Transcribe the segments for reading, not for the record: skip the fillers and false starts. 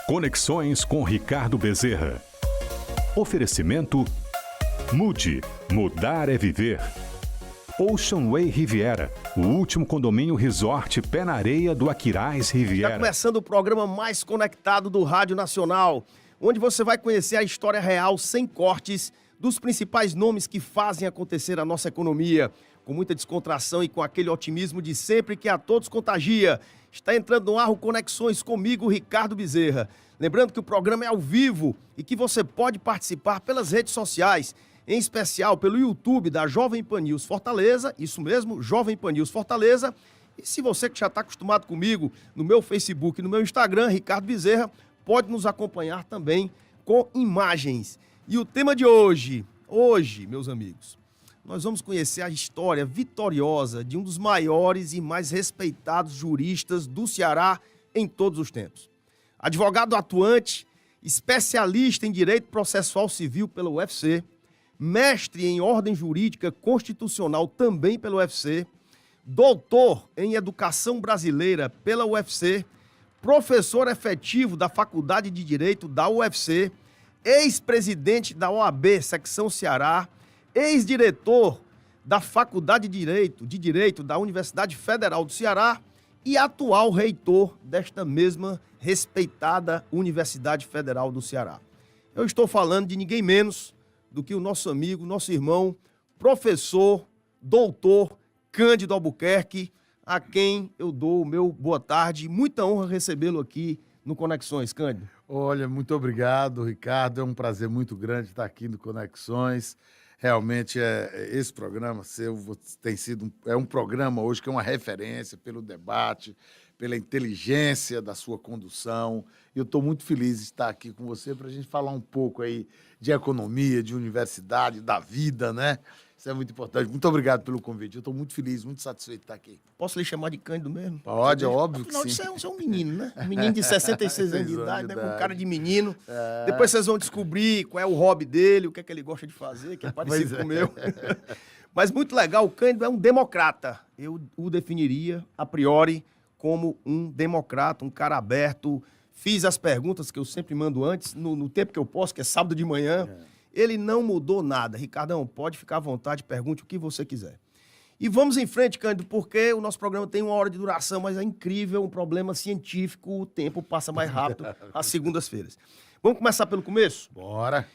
Conexões com Ricardo Bezerra. Oferecimento Mude. Mudar é viver. Ocean Way Riviera, o último condomínio resort pé na areia do Aquiraz Riviera. Está começando o programa mais conectado do Rádio Nacional, onde você vai conhecer a história real, sem cortes, dos principais nomes que fazem acontecer a nossa economia, com muita descontração e com aquele otimismo de sempre que a todos contagia. Está entrando no ar o Conexões comigo, Ricardo Bezerra. Lembrando que o programa é ao vivo e que você pode participar pelas redes sociais, em especial pelo YouTube da Jovem Pan News Fortaleza, isso mesmo, Jovem Pan News Fortaleza. E se você que já está acostumado comigo no meu Facebook e no meu Instagram, Ricardo Bezerra, pode nos acompanhar também com imagens. E o tema de hoje, meus amigos, nós vamos conhecer a história vitoriosa de um dos maiores e mais respeitados juristas do Ceará em todos os tempos. Advogado atuante, especialista em direito processual civil pela UFC, mestre em ordem jurídica constitucional também pela UFC, doutor em educação brasileira pela UFC, professor efetivo da Faculdade de Direito da UFC, ex-presidente da OAB Secção Ceará, ex-diretor da Faculdade de Direito da Universidade Federal do Ceará e atual reitor desta mesma respeitada Universidade Federal do Ceará. Eu estou falando de ninguém menos do que o nosso amigo, nosso irmão, professor, doutor Cândido Albuquerque, a quem eu dou o meu boa tarde. Muita honra recebê-lo aqui no Conexões, Cândido. Olha, muito obrigado, Ricardo. É um prazer muito grande estar aqui no Conexões. Realmente, esse programa seu tem sido um programa hoje que é uma referência pelo debate, pela inteligência da sua condução. E eu estou muito feliz de estar aqui com você para a gente falar um pouco aí de economia, de universidade, da vida, né? Isso é muito importante. Muito obrigado pelo convite. Eu estou muito feliz, muito satisfeito de estar aqui. Posso lhe chamar de Cândido mesmo? Pode, é óbvio que sim. Afinal, você é um menino, né? Um menino de 66 anos de idade, né? Com cara de menino. Depois vocês vão descobrir qual é o hobby dele, o que é que ele gosta de fazer, que é parecido com o meu. Mas muito legal, o Cândido é um democrata. Eu o definiria, a priori, como um democrata, um cara aberto. Fiz as perguntas que eu sempre mando antes, no tempo que eu posso, que é sábado de manhã. Ele não mudou nada. Ricardão, pode ficar à vontade, pergunte o que você quiser. E vamos em frente, Cândido, porque o nosso programa tem 1 hora de duração, mas é incrível, um problema científico, o tempo passa mais rápido às segundas-feiras. Vamos começar pelo começo? Bora.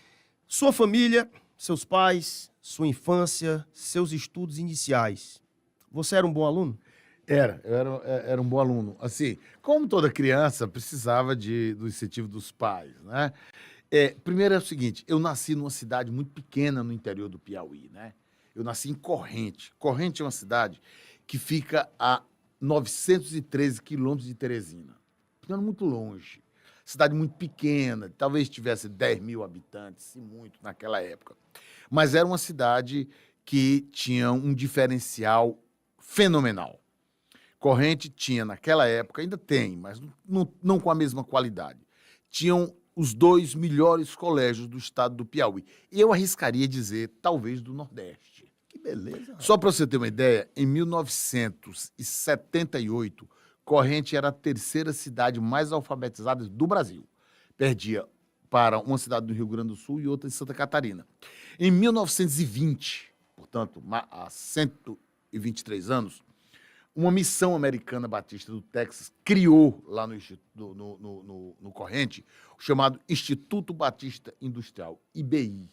Sua família, seus pais, sua infância, seus estudos iniciais. Você era um bom aluno? Era um bom aluno. Assim, como toda criança, precisava do incentivo dos pais, né? Primeiro é o seguinte, eu nasci numa cidade muito pequena no interior do Piauí, né? Eu nasci em Corrente. Corrente é uma cidade que fica a 913 quilômetros de Teresina. Ficando muito longe. Cidade muito pequena, talvez tivesse 10 mil habitantes, se muito, naquela época. Mas era uma cidade que tinha um diferencial fenomenal. Corrente tinha, naquela época, ainda tem, mas não com a mesma qualidade. Tinham os 2 melhores colégios do estado do Piauí. E eu arriscaria dizer, talvez, do Nordeste. Que beleza. Só para você ter uma ideia, em 1978, Corrente era a 3ª cidade mais alfabetizada do Brasil. Perdia para uma cidade do Rio Grande do Sul e outra de Santa Catarina. Em 1920, portanto, há 123 anos, uma missão americana batista do Texas criou lá no Corrente o chamado Instituto Batista Industrial, IBI,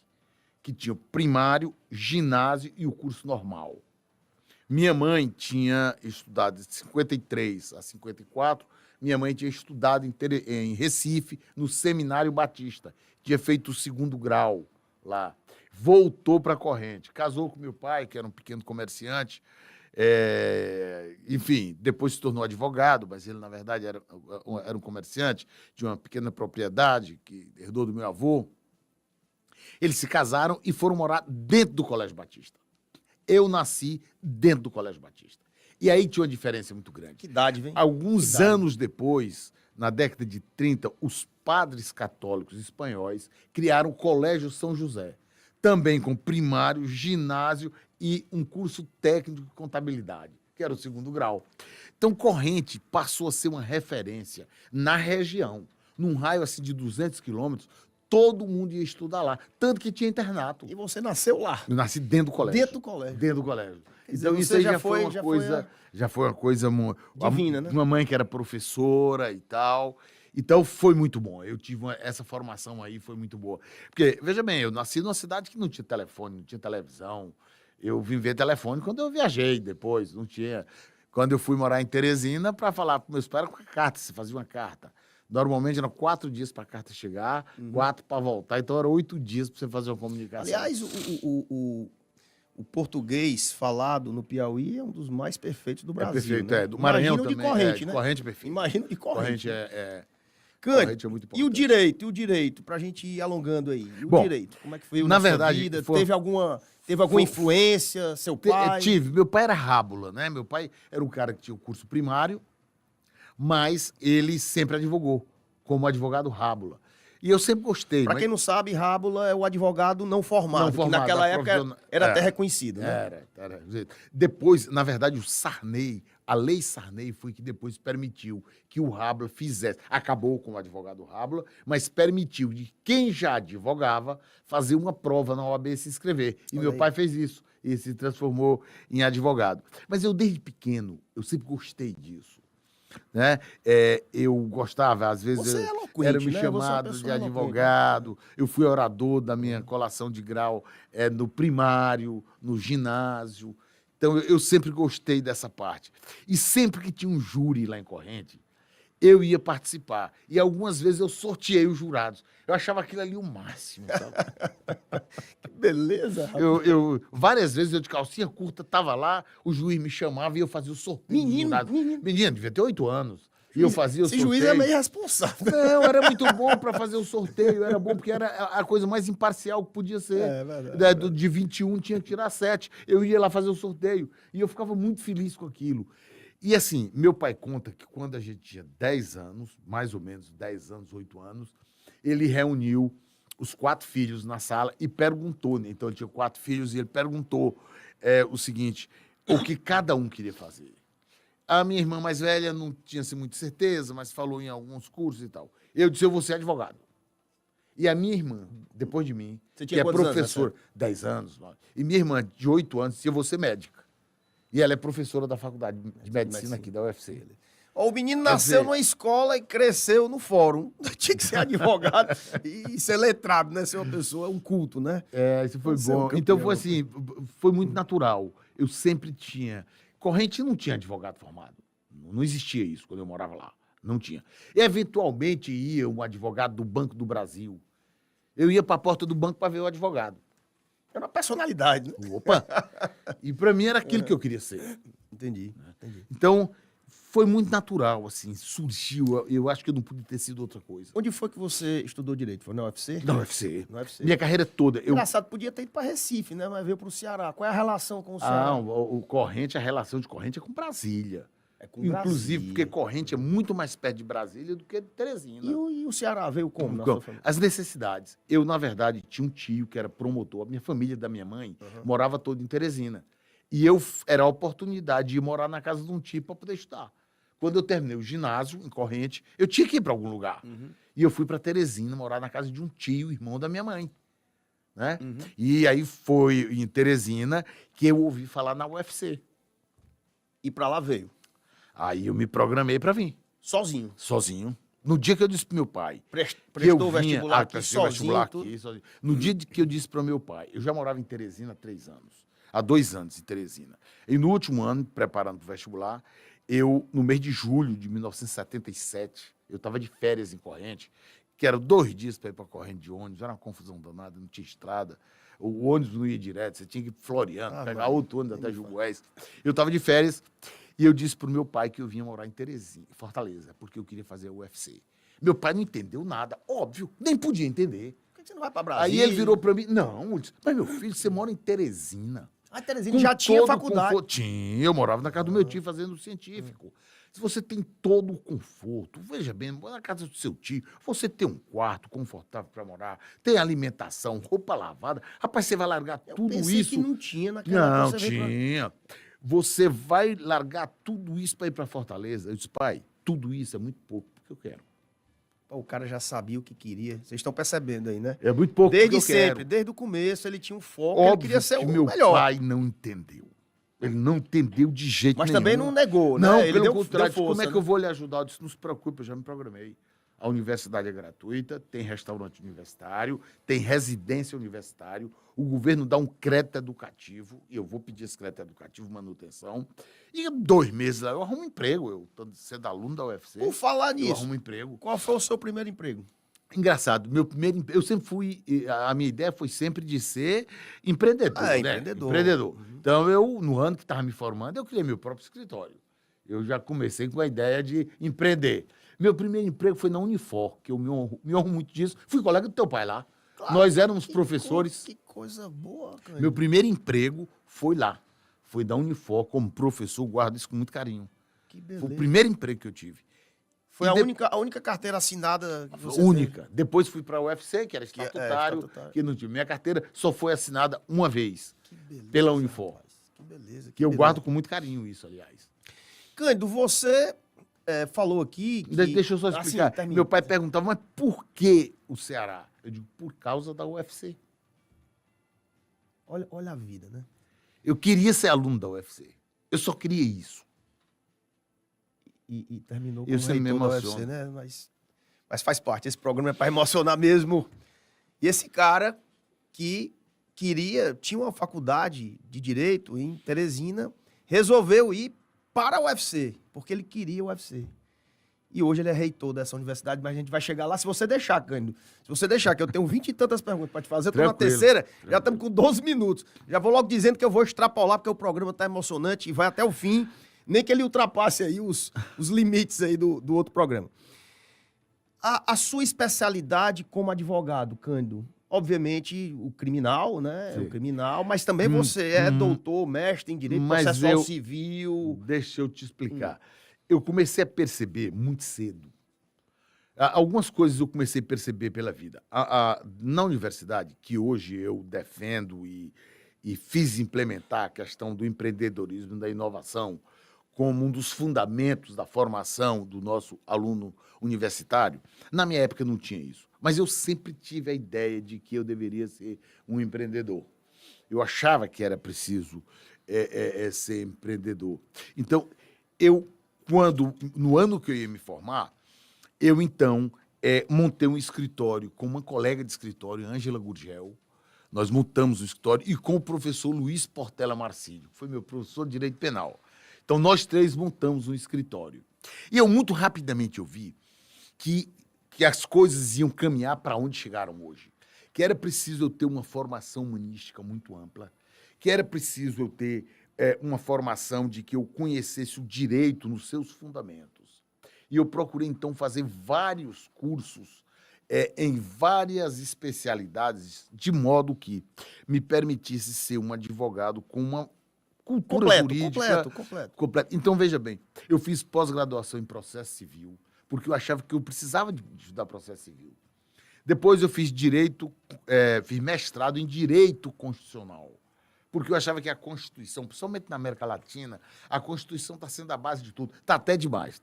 que tinha o primário, ginásio e o curso normal. Minha mãe tinha estudado de 53 a 54, minha mãe tinha estudado em Recife, no Seminário Batista, tinha feito o 2º grau lá. Voltou para Corrente, casou com meu pai, que era um pequeno comerciante. Enfim, depois se tornou advogado, mas ele, na verdade, era um comerciante de uma pequena propriedade que herdou do meu avô. Eles se casaram e foram morar dentro do Colégio Batista. Eu nasci dentro do Colégio Batista. E aí tinha uma diferença muito grande. Que idade, vem? Alguns anos depois, na década de 30, os padres católicos espanhóis criaram o Colégio São José, também com primário, ginásio e um curso técnico de contabilidade, que era o 2º grau. Então, Corrente passou a ser uma referência na região, num raio assim de 200 quilômetros, todo mundo ia estudar lá. Tanto que tinha internato. E você nasceu lá. Eu nasci dentro do colégio. Dentro do colégio. Dentro do colégio. Quer dizer, Então você isso aí já já foi uma foi- coisa... Já foi uma coisa... Divina, né? Uma mãe que era professora e tal. Então foi muito bom. Eu tive essa formação aí, foi muito boa. Porque, veja bem, eu nasci numa cidade que não tinha telefone, não tinha televisão. Eu vim ver telefone quando eu viajei depois, não tinha. Quando eu fui morar em Teresina, para falar para meus pais, era com a carta, você fazia uma carta. Normalmente eram 4 dias para a carta chegar, 4 para voltar, então eram 8 dias para você fazer uma comunicação. Aliás, o português falado no Piauí é um dos mais perfeitos do Brasil. perfeito, né? Do Maranhão Imagina o também. de corrente, de né? corrente é perfeito. Imagina o de corrente. Corrente Cândido, corrente é muito e importante. e o direito, pra gente ir alongando aí. E o Bom, direito, como é que foi na na sua verdade, vida? foi- Teve alguma foi- influência, seu pai? Tive. Meu pai era rábula, né? Meu pai era um cara que tinha o curso primário, mas ele sempre advogou, como advogado rábula. E eu sempre gostei. Pra mas- quem não sabe, rábula é o advogado não formado, Não formado, que naquela da época profissional- era é. até reconhecido, né? Era. Depois, na verdade, o Sarney, a lei Sarney foi que depois permitiu que o Rábula fizesse. Acabou com o advogado Rábula, mas permitiu de quem já advogava fazer uma prova na OAB e se inscrever. E Olha meu aí. pai fez isso e se transformou em advogado. Mas eu, desde pequeno, eu sempre gostei disso. Né? Eu gostava, às vezes, Você é eloquente, era me né? Você é uma chamado pessoa de eloquente. advogado. Eu fui orador da minha colação de grau no primário, no ginásio. Então, eu sempre gostei dessa parte. E sempre que tinha um júri lá em Corrente, eu ia participar. E algumas vezes eu sorteei os jurados. Eu achava aquilo ali o máximo, sabe? Que beleza, rapaz. Várias vezes eu de calcinha curta estava lá, o juiz me chamava e eu fazia o sorteio. dos jurados. Menino, devia ter 8 anos. E eu fazia o Esse sorteio. juiz é meio responsável. Não, era muito bom para fazer o sorteio, era bom porque era a coisa mais imparcial que podia ser. É verdade. De 21 tinha que tirar 7. Eu ia lá fazer o sorteio e eu ficava muito feliz com aquilo. E assim, meu pai conta que quando a gente tinha 10 anos, mais ou menos 10 anos, 8 anos, ele reuniu os 4 filhos na sala e perguntou, né? Então ele tinha 4 filhos e ele perguntou o seguinte, o que cada um queria fazer. A minha irmã mais velha não tinha assim, muita certeza, mas falou em alguns cursos e tal. Eu disse, eu vou ser advogado. E a minha irmã, depois de mim, Você que tinha é quantos anos, professora, 10 anos, 9, e minha irmã, de 8 anos, disse, eu vou ser médica. E ela é professora da faculdade de medicina aqui da UFC. Ó, o menino Quer nasceu dizer- numa escola e cresceu no fórum. Tinha que ser advogado e ser letrado, né? Ser uma pessoa, um culto, né? Isso foi Você é um bom. campeão. Então foi assim, foi muito natural. Eu sempre tinha. Corrente não tinha advogado formado. Não existia isso quando eu morava lá. Não tinha. E, eventualmente ia um advogado do Banco do Brasil. Eu ia para a porta do banco para ver o advogado. Era uma personalidade, né? Opa! E para mim era aquilo que eu queria ser. Entendi. Então, foi muito natural, assim, surgiu. Eu acho que eu não pude ter sido outra coisa. Onde foi que você estudou direito? Foi na UFC? Na UFC. Na UFC. Minha carreira toda. Engraçado, podia ter ido para Recife, né? Mas veio para o Ceará. Qual é a relação com o Ceará? O Corrente, a relação de Corrente é com Brasília. É com Inclusive, Brasília. porque Corrente é muito mais perto de Brasília do que de Teresina. E o Ceará veio como na Então, sua família? as necessidades. Eu, na verdade, tinha um tio que era promotor. A minha família da minha mãe morava toda em Teresina. E era a oportunidade de ir morar na casa de um tio para poder estudar. Quando eu terminei o ginásio, em Corrente, eu tinha que ir para algum lugar. E eu fui para Teresina, morar na casa de um tio, irmão da minha mãe. Né? E aí foi em Teresina que eu ouvi falar na UFC. E para lá veio. Aí eu me programei para vir, Sozinho. sozinho. No dia que eu disse pro meu pai que eu Prestou o vinha, vestibular aqui prestei o sozinho. vestibular tudo. aqui, sozinho. No dia que eu disse para o meu pai, eu já morava em Teresina há 3 anos, há 2 anos em Teresina. E no último ano, preparando para o vestibular, no mês de julho de 1977, eu estava de férias em Corrente, que eram 2 dias para ir para Corrente de ônibus, era uma confusão danada, não tinha estrada, o ônibus não ia direto, você tinha que ir para Floriano, pegar outro ônibus até Jugués. Eu estava de férias e eu disse para o meu pai que eu vinha morar em Teresina, em Fortaleza, porque eu queria fazer o UFC. Meu pai não entendeu nada, óbvio, nem podia entender. Por que você não vai para Brasília? Aí ele virou para mim, não, eu disse, mas meu filho, você mora em Teresina. Ah, Teresina já tinha todo faculdade. conforto. Tinha, eu morava na casa do meu tio fazendo científico. Se você tem todo o conforto, veja bem, na casa do seu tio, você tem um quarto confortável para morar, tem alimentação, roupa lavada, rapaz, você vai largar Eu tudo pensei isso. que não tinha naquela Não, época, você veio pra- tinha. Você vai largar tudo isso para ir para Fortaleza? Eu disse, pai, tudo isso é muito pouco, porque eu quero. O cara já sabia o que queria. Vocês estão percebendo aí, né? É muito pouco Desde que eu sempre, quero. desde o começo, ele tinha um foco, Óbvio ele queria ser que o meu melhor. pai não entendeu. Ele não entendeu de jeito Mas nenhum. também não negou, né? Não, Ele pelo deu contrário, força, como é que né? eu vou lhe ajudar? Eu disse, não se preocupe, eu já me programei. A universidade é gratuita, tem restaurante universitário, tem residência universitária, o governo dá um crédito educativo, e eu vou pedir esse crédito educativo, manutenção, e 2 meses lá eu arrumo um emprego, eu estou sendo aluno da UFC, Por falar eu nisso, arrumo um emprego. qual foi o seu primeiro emprego? Engraçado, meu primeiro emprego, eu sempre fui, a minha ideia foi sempre de ser empreendedor, né? Empreendedor. Então, eu, no ano que estava me formando, eu criei meu próprio escritório. Eu já comecei com a ideia de empreender. Meu primeiro emprego foi na Unifor, que eu me honro muito disso. Fui colega do teu pai lá. Claro, Nós éramos professores. Que coisa boa, cara. Meu primeiro emprego foi lá. Foi da Unifor, como professor, guardo isso com muito carinho. Que beleza. Foi o primeiro emprego que eu tive. Foi a única carteira assinada que você Única. teve? Depois fui para a UFC, que era estatutário, estatutário. que não tinha. Minha carteira só foi assinada uma vez, Que beleza, pela Unifor. rapaz. Que beleza. Que eu beleza. guardo com muito carinho isso, aliás. Cândido, você falou aqui que... Deixa eu só explicar. termina. Meu pai perguntava, mas por que o Ceará? Eu digo, por causa da UFC. Olha a vida, né? Eu queria ser aluno da UFC. Eu só queria isso. E terminou Eu como sempre me reitor da emociono. UFC, né? Mas faz parte. Esse programa é para emocionar mesmo. E esse cara que tinha uma faculdade de Direito em Teresina, resolveu ir para a UFC, porque ele queria o UFC. E hoje ele é reitor dessa universidade, mas a gente vai chegar lá se você deixar, Cândido. Se você deixar, que eu tenho 20 e tantas perguntas para te fazer, eu tô na Tranquilo, terceira, já tranquilo. estamos com 12 minutos. Já vou logo dizendo que eu vou extrapolar, porque o programa tá emocionante e vai até o fim, nem que ele ultrapasse aí os limites aí do outro programa. A sua especialidade como advogado, Cândido, obviamente o criminal, né? Sim. O criminal, mas também você é doutor, mestre em Direito Mas Processual Civil. Deixa eu te explicar. Eu comecei a perceber muito cedo. Algumas coisas eu comecei a perceber pela vida. Na universidade, que hoje eu defendo e fiz implementar a questão do empreendedorismo e da inovação como um dos fundamentos da formação do nosso aluno universitário, na minha época não tinha isso. Mas eu sempre tive a ideia de que eu deveria ser um empreendedor. Eu achava que era preciso ser empreendedor. Então, no ano que eu ia me formar, eu, então, montei um escritório com uma colega de escritório, Ângela Gurgel. Nós montamos o escritório e com o professor Luiz Portela Marcílio, que foi meu professor de Direito Penal. Então, nós 3 montamos um escritório. E eu, muito rapidamente, vi que as coisas iam caminhar para onde chegaram hoje. Que era preciso eu ter uma formação humanística muito ampla, que era preciso eu ter uma formação de que eu conhecesse o direito nos seus fundamentos. E eu procurei, então, fazer vários cursos em várias especialidades, de modo que me permitisse ser um advogado com uma cultura jurídica... Completo. Então, veja bem, eu fiz pós-graduação em processo civil, porque eu achava que eu precisava de estudar processo civil. Depois eu fiz fiz mestrado em Direito Constitucional, porque eu achava que a Constituição, principalmente na América Latina, a Constituição está sendo a base de tudo. Está até demais.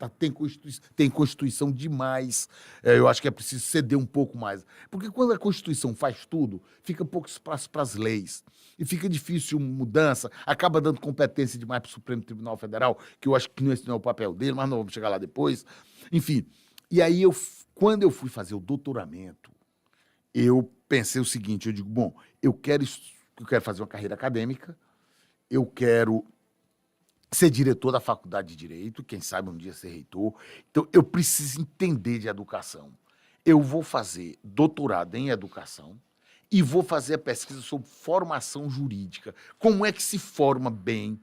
Tem Constituição demais. Eu acho que é preciso ceder um pouco mais. Porque quando a Constituição faz tudo, fica pouco espaço para as leis. E fica difícil mudança, acaba dando competência demais para o Supremo Tribunal Federal, que eu acho que esse não é o papel dele, mas não vamos chegar lá depois. Enfim, e aí, quando eu fui fazer o doutoramento, eu pensei o seguinte, eu digo, bom, eu quero fazer uma carreira acadêmica, eu quero ser diretor da faculdade de Direito, quem sabe um dia ser reitor, então eu preciso entender de educação. Eu vou fazer doutorado em educação e vou fazer a pesquisa sobre formação jurídica. Como é que se forma bem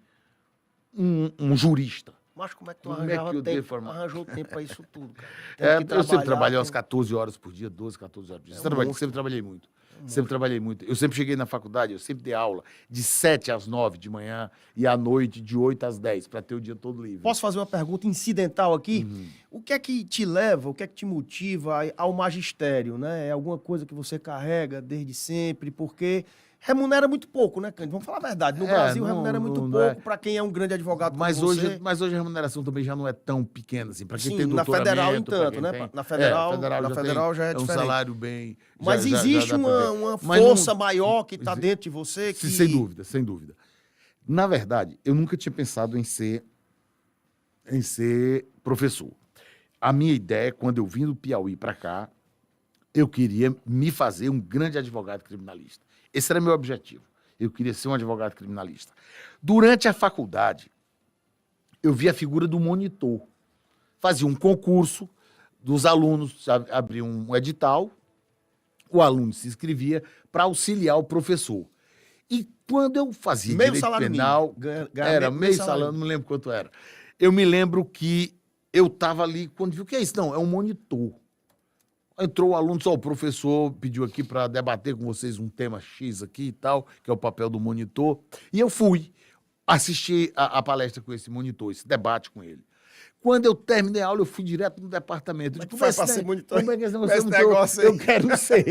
um jurista? Mas como é que tu Como é que eu devo formar? arranjou tempo para isso tudo, cara? Eu sempre trabalhei umas 14 horas por dia, 12, 14 horas por dia. Sempre trabalhei muito. Sempre trabalhei muito. Eu sempre cheguei na faculdade, eu sempre dei aula de 7 às 9 de manhã e à noite de 8 às 10, para ter o dia todo livre. Posso fazer uma pergunta incidental aqui? O que é que te leva, o que é que te motiva ao magistério, né? É alguma coisa que você carrega desde sempre? Porque remunera muito pouco, né, Cândido? Vamos falar a verdade. No Brasil, remunera muito pouco para quem é um grande advogado mas como você. Mas hoje a remuneração também já não é tão pequena, assim. Para quem Sim, tem na doutoramento... federal, entanto, né? Tem, Na federal já é um diferente. salário bem... Mas existe dá pra ver. uma Mas força maior que está dentro de você que... Sem dúvida, sem dúvida. Na verdade, eu nunca tinha pensado em ser professor. A minha ideia, quando eu vim do Piauí para cá, eu queria me fazer um grande advogado criminalista. Esse era meu objetivo. Eu queria ser um advogado criminalista. Durante a faculdade, eu vi a figura do monitor. Fazia um concurso dos alunos, abria um edital, o aluno se inscrevia para auxiliar o professor. E quando eu fazia meio direito salário penal, era meio salário, não me lembro quanto era. Eu me lembro que eu estava ali, quando viu, o que é isso? Não, é um monitor. Entrou o aluno, só o professor pediu aqui para debater com vocês um tema X aqui e tal, que é o papel do monitor. E eu fui assistir a palestra com esse monitor, esse debate com ele. Quando eu terminei a aula, eu fui direto no departamento. Como é que foi para ser monitor? Como é que esse negócio aí? Eu quero ser.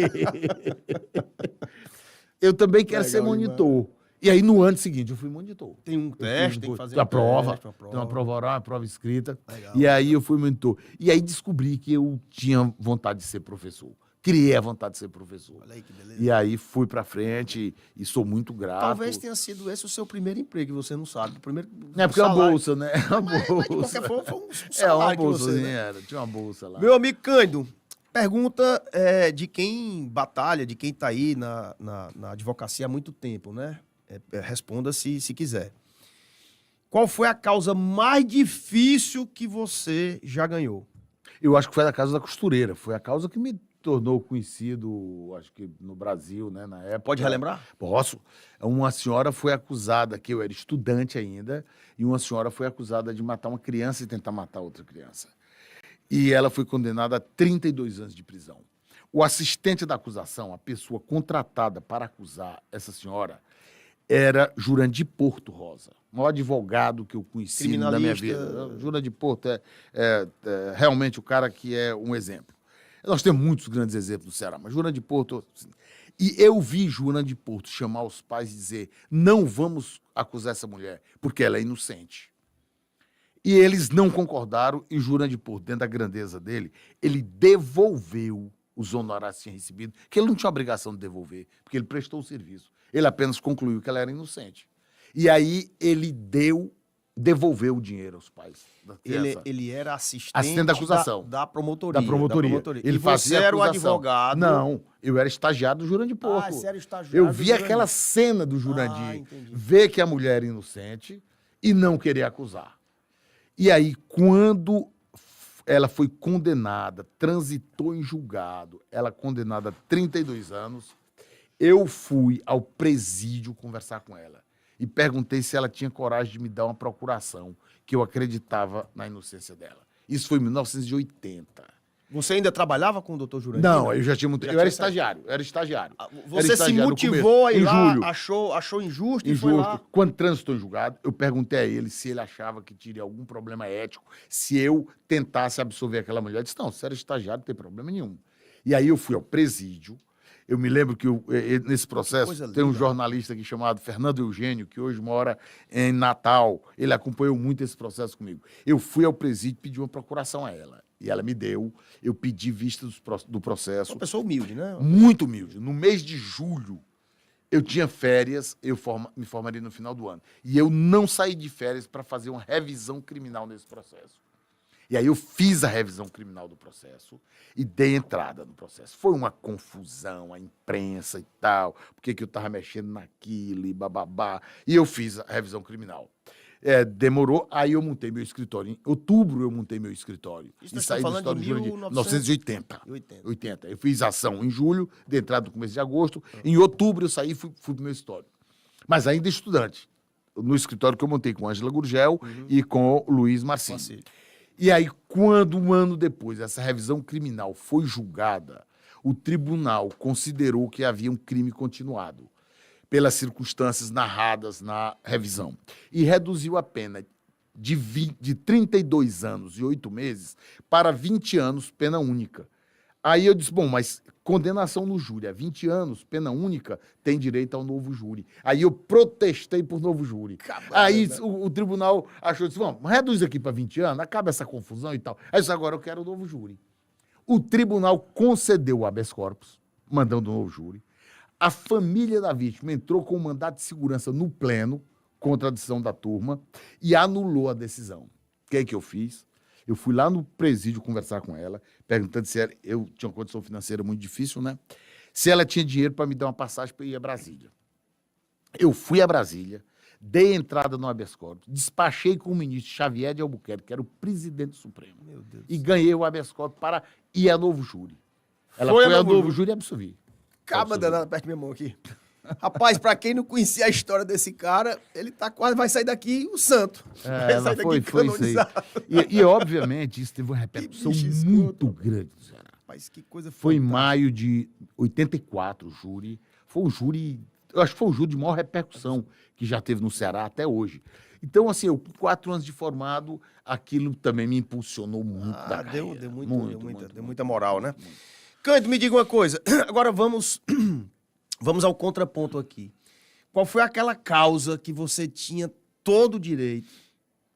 Eu também quero ser monitor. E aí, no ano seguinte, eu fui monitor. Tem um teste, tem que fazer a prova. Tem uma prova oral, uma prova escrita. Legal. E aí, eu fui monitor. E aí, descobri que eu tinha vontade de ser professor. Criei a vontade de ser professor. Olha aí que beleza. E aí, fui pra frente e sou muito grato. Talvez tenha sido esse o seu primeiro emprego, e você não sabe. O primeiro porque é uma bolsa, né? É uma bolsa. Mas de qualquer forma, foi um salário É uma que você, bolsa, né? tinha uma bolsa lá. Meu amigo Cândido, pergunta de quem batalha, de quem está aí na advocacia há muito tempo, né? Responda se quiser. Qual foi a causa mais difícil que você já ganhou? Eu acho que foi a causa da costureira. Foi a causa que me tornou conhecido, acho que no Brasil, né, na época. Pode relembrar? Posso. Uma senhora foi acusada, que eu era estudante ainda, e uma senhora foi acusada de matar uma criança e tentar matar outra criança. E ela foi condenada a 32 anos de prisão. O assistente da acusação, a pessoa contratada para acusar essa senhora, era Jurandir Porto Rosa, o maior advogado que eu conheci na minha vida. Jurandir Porto é realmente o cara que é um exemplo. Nós temos muitos grandes exemplos no Ceará, mas Jurandir Porto... E eu vi Jurandir Porto chamar os pais e dizer: não vamos acusar essa mulher, porque ela é inocente. E eles não concordaram, e Jurandir Porto, dentro da grandeza dele, ele devolveu os honorários que tinha recebido, que ele não tinha obrigação de devolver, porque ele prestou o serviço. Ele apenas concluiu que ela era inocente. E aí ele devolveu o dinheiro aos pais da criança. Ele era assistente da acusação. Da promotoria. Da promotoria. Ele fazia era o advogado. Não, eu era estagiário do Jurandir Porto. Você era estagiário eu vi aquela cena do Jurandir, ver que a mulher era inocente e não querer acusar. E aí, quando ela foi condenada, transitou em julgado, ela condenada a 32 anos, eu fui ao presídio conversar com ela e perguntei se ela tinha coragem de me dar uma procuração, que eu acreditava na inocência dela. Isso foi em 1980. Você ainda trabalhava com o doutor Jurandir? Não, eu já tinha muito... Eu era estagiário. Você se motivou a ir lá, achou injusto e foi lá? Quando transitou em julgado, eu perguntei a ele se ele achava que teria algum problema ético se eu tentasse absorver aquela mulher. Ele disse: não, você era estagiário, não tem problema nenhum. E aí eu fui ao presídio. Eu me lembro que nesse processo tem um jornalista aqui chamado Fernando Eugênio, que hoje mora em Natal. Ele acompanhou muito esse processo comigo. Eu fui ao presídio e pedi uma procuração a ela. E ela me deu. Eu pedi vista do processo. Uma pessoa humilde, né? Muito humilde. No mês de julho, eu tinha férias, me formaria no final do ano. E eu não saí de férias para fazer uma revisão criminal nesse processo. E aí eu fiz a revisão criminal do processo e dei entrada no processo. Foi uma confusão, a imprensa e tal, porque que eu estava mexendo naquilo e bababá. E eu fiz a revisão criminal. Demorou, aí eu montei meu escritório. Em outubro eu montei meu escritório. Isso nós estamos falando de 1980. 80. Eu fiz ação em julho, de entrada no começo de agosto. Em outubro eu saí e fui para o meu escritório. Mas ainda estudante. No escritório que eu montei com Ângela Gurgel e com o Luiz Marcinho. E aí, quando um ano depois essa revisão criminal foi julgada, o tribunal considerou que havia um crime continuado pelas circunstâncias narradas na revisão e reduziu a pena de 32 anos e 8 meses para 20 anos, pena única. Aí eu disse, bom, mas condenação no júri, há 20 anos, pena única, tem direito ao novo júri. Aí eu protestei por novo júri. Aí o tribunal achou, disse, vamos, reduz aqui para 20 anos, acaba essa confusão e tal. Aí eu disse, agora eu quero o novo júri. O tribunal concedeu o habeas corpus, mandando o novo júri. A família da vítima entrou com um mandato de segurança no pleno, contra a decisão da turma, e anulou a decisão. O que é que eu fiz? Eu fui lá no presídio conversar com ela, perguntando se eu tinha uma condição financeira muito difícil, né? Se ela tinha dinheiro para me dar uma passagem para ir a Brasília. Eu fui a Brasília, dei entrada no habeas corpus, despachei com o ministro Xavier de Albuquerque, que era o presidente do Supremo, e ganhei o habeas corpus para ir a novo júri. Ela foi a novo júri e absolvi. Caba danada perto da minha mão aqui. Rapaz, pra quem não conhecia a história desse cara, ele tá quase, vai sair daqui o santo. Vai sair daqui foi isso aí. E, obviamente, isso teve uma repercussão muito grande no Ceará. Rapaz, que coisa foi em maio de 84, o júri. Foi o júri, eu acho que foi o júri de maior repercussão que já teve no Ceará até hoje. Então, assim, eu com 4 anos de formado, aquilo também me impulsionou muito da carreira. Deu muita moral, né? Cândido, me diga uma coisa. Agora vamos ao contraponto aqui. Qual foi aquela causa que você tinha todo o direito?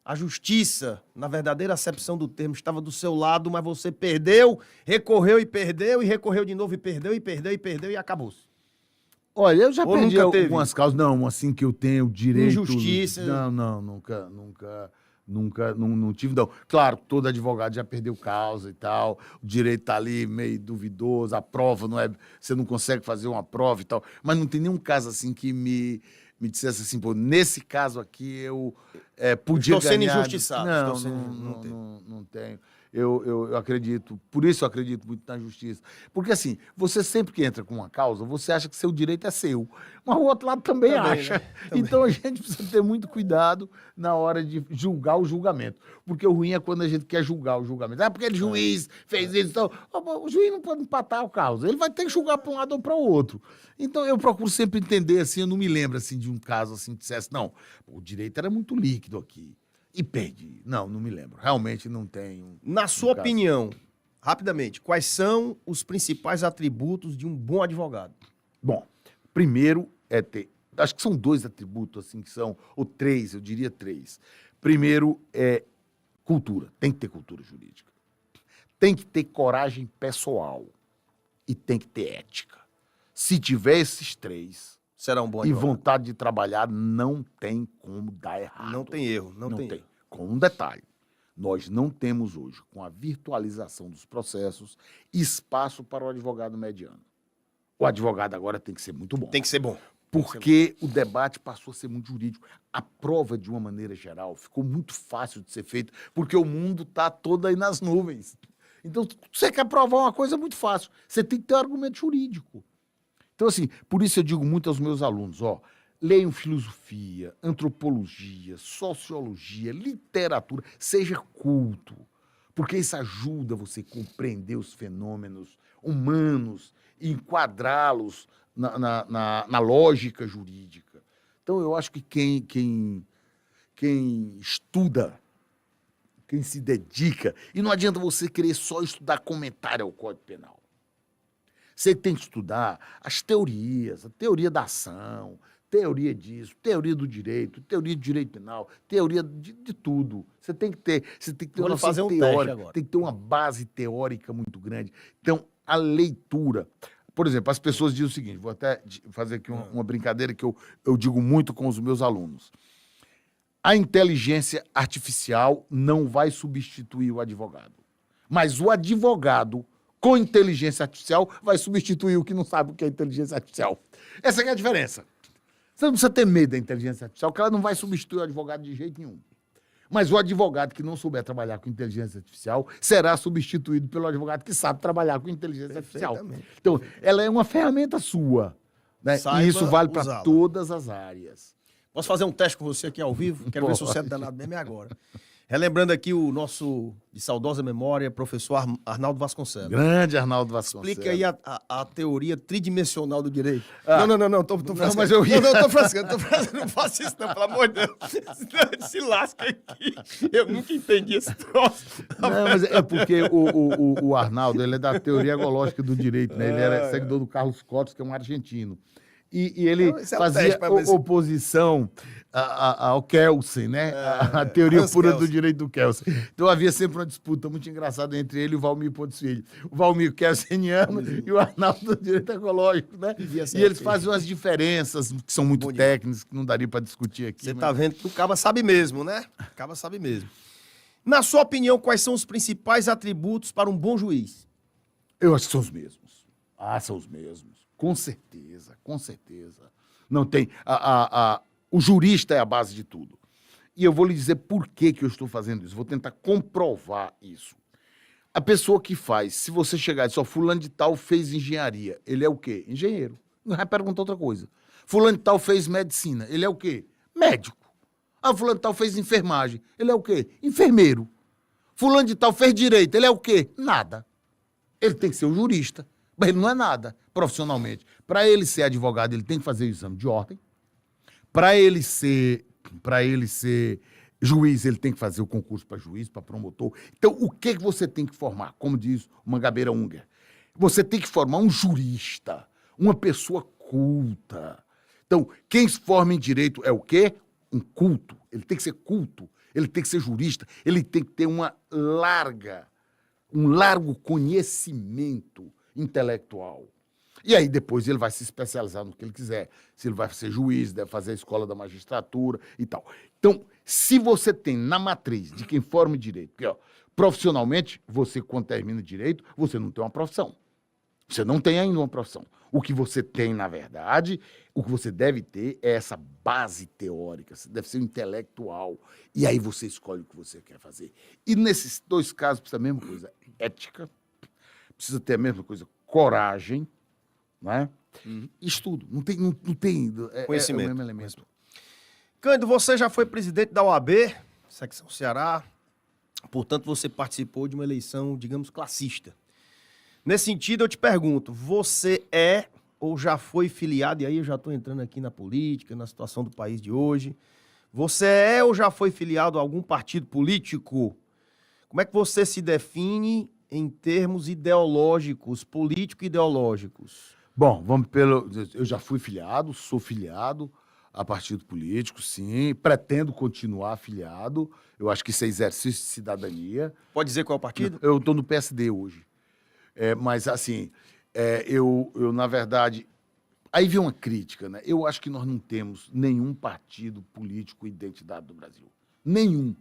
A justiça, na verdadeira acepção do termo, estava do seu lado, mas você perdeu, recorreu e perdeu, e recorreu de novo e perdeu, e acabou-se. Olha, eu já perdi algumas causas. Não, assim que eu tenho direito... Injustiça. Não, não tive, não. Claro, todo advogado já perdeu causa e tal, o direito tá ali meio duvidoso, a prova não é... Você não consegue fazer uma prova e tal, mas não tem nenhum caso assim que me dissesse assim, pô, nesse caso aqui eu podia ganhar... Estou sendo injustiçado. Não tenho. Eu acredito, por isso eu acredito muito na justiça. Porque, assim, você sempre que entra com uma causa, você acha que seu direito é seu. Mas o outro lado também acha. Né? Então, a gente precisa ter muito cuidado na hora de julgar o julgamento. Porque o ruim é quando a gente quer julgar o julgamento. Ah, porque o juiz fez isso. Então, o juiz não pode empatar a causa. Ele vai ter que julgar para um lado ou para o outro. Então, eu procuro sempre entender, assim, eu não me lembro, assim, de um caso, assim, que dissesse, não, o direito era muito líquido aqui. E perdi. Não me lembro. Realmente não tenho. Na sua opinião, rapidamente, quais são os principais atributos de um bom advogado? Bom, primeiro é ter... Acho que são 2 atributos, assim, que são... Ou 3, eu diria 3. Primeiro é cultura. Tem que ter cultura jurídica. Tem que ter coragem pessoal. E tem que ter ética. Se tiver esses 3... Será um bom advogado. E vontade de trabalhar, não tem como dar errado. Não tem erro, não tem. Com um detalhe, nós não temos hoje, com a virtualização dos processos, espaço para o advogado mediano. O advogado agora tem que ser muito bom. Tem que ser bom. Porque o debate passou a ser muito jurídico. A prova, de uma maneira geral, ficou muito fácil de ser feita, porque o mundo está todo aí nas nuvens. Então, você quer provar uma coisa, é muito fácil. Você tem que ter um argumento jurídico. Então, assim, por isso eu digo muito aos meus alunos, leiam filosofia, antropologia, sociologia, literatura, seja culto, porque isso ajuda você a compreender os fenômenos humanos e enquadrá-los na lógica jurídica. Então, eu acho que quem estuda, quem se dedica, e não adianta você querer só estudar comentário ao Código Penal. Você tem que estudar as teorias, a teoria da ação, teoria disso, teoria do direito penal, teoria de tudo. Você tem que ter uma noção teórica, tem que ter uma base teórica muito grande. Então, a leitura... Por exemplo, as pessoas dizem o seguinte, vou até fazer aqui uma brincadeira que eu digo muito com os meus alunos. A inteligência artificial não vai substituir o advogado, mas o advogado... com inteligência artificial, vai substituir o que não sabe o que é inteligência artificial. Essa é a diferença. Você não precisa ter medo da inteligência artificial, porque ela não vai substituir o advogado de jeito nenhum. Mas o advogado que não souber trabalhar com inteligência artificial será substituído pelo advogado que sabe trabalhar com inteligência artificial. Então, ela é uma ferramenta sua. Né? E isso vale para todas as áreas. Posso fazer um teste com você aqui ao vivo? Quero ver se você é danado mesmo agora. Relembrando aqui o nosso, de saudosa memória, professor Arnaldo Vasconcelos. Grande Arnaldo Vasconcelos. Explica aí a teoria tridimensional do direito. Não, tô Não, mas eu ria. Não, tô frascando, não faço isso não, pelo amor de Deus. Senão se lasca aqui. Eu nunca entendi esse troço. Não, mas é porque o Arnaldo, ele é da teoria egológica do direito, né? Ele era seguidor do Carlos Cotes, que é um argentino. E ele fazia oposição ao Kelsen, né? A teoria pura do direito do Kelsen. Então havia sempre uma disputa muito engraçada entre ele e o Valmir Pontes Filho. O Valmir kelseniano e o Arnaldo do direito ecológico, né? E eles fazem umas diferenças que são muito técnicas, que não daria para discutir aqui. Você tá vendo que o Caba sabe mesmo, né? O Caba sabe mesmo. Na sua opinião, quais são os principais atributos para um bom juiz? Eu acho que são os mesmos. São os mesmos. Com certeza, com certeza. Não tem... O jurista é a base de tudo. E eu vou lhe dizer por que eu estou fazendo isso. Vou tentar comprovar isso. A pessoa que faz, se você chegar e dizer, fulano de tal fez engenharia, ele é o quê? Engenheiro. Não vai perguntar outra coisa. Fulano de tal fez medicina, ele é o quê? Médico. Fulano de tal fez enfermagem, ele é o quê? Enfermeiro. Fulano de tal fez direito, ele é o quê? Nada. Ele tem que ser um jurista. Mas ele não é nada profissionalmente. Para ele ser advogado, ele tem que fazer o exame de ordem. Para ele ser juiz, ele tem que fazer o concurso para juiz, para promotor. Então, o que você tem que formar? Como diz o Mangabeira Unger, você tem que formar um jurista, uma pessoa culta. Então, quem se forma em direito é o quê? Um culto. Ele tem que ser culto, ele tem que ser jurista, ele tem que ter um largo conhecimento intelectual. E aí depois ele vai se especializar no que ele quiser. Se ele vai ser juiz, deve fazer a escola da magistratura e tal. Então, se você tem na matriz de quem forma direito, porque, profissionalmente, você quando termina direito, você não tem uma profissão. Você não tem ainda uma profissão. O que você tem, na verdade, o que você deve ter é essa base teórica. Você deve ser um intelectual. E aí você escolhe o que você quer fazer. E nesses dois casos precisa a mesma coisa. Ética. Precisa ter a mesma coisa, coragem, não é? Estudo. Não tem Conhecimento. É o mesmo elemento. Cândido, você já foi presidente da OAB, secção Ceará, portanto você participou de uma eleição, digamos, classista. Nesse sentido, eu te pergunto, você é ou já foi filiado, e aí eu já estou entrando aqui na política, na situação do país de hoje, você é ou já foi filiado a algum partido político? Como é que você se define em termos ideológicos, político-ideológicos? Bom, eu já fui filiado, sou filiado a partido político, sim, pretendo continuar afiliado, eu acho que isso é exercício de cidadania. Pode dizer qual é o partido? Eu estou no PSD hoje, mas assim, eu na verdade, aí vem uma crítica, né? Eu acho que nós não temos nenhum partido político identidade do Brasil, nenhum.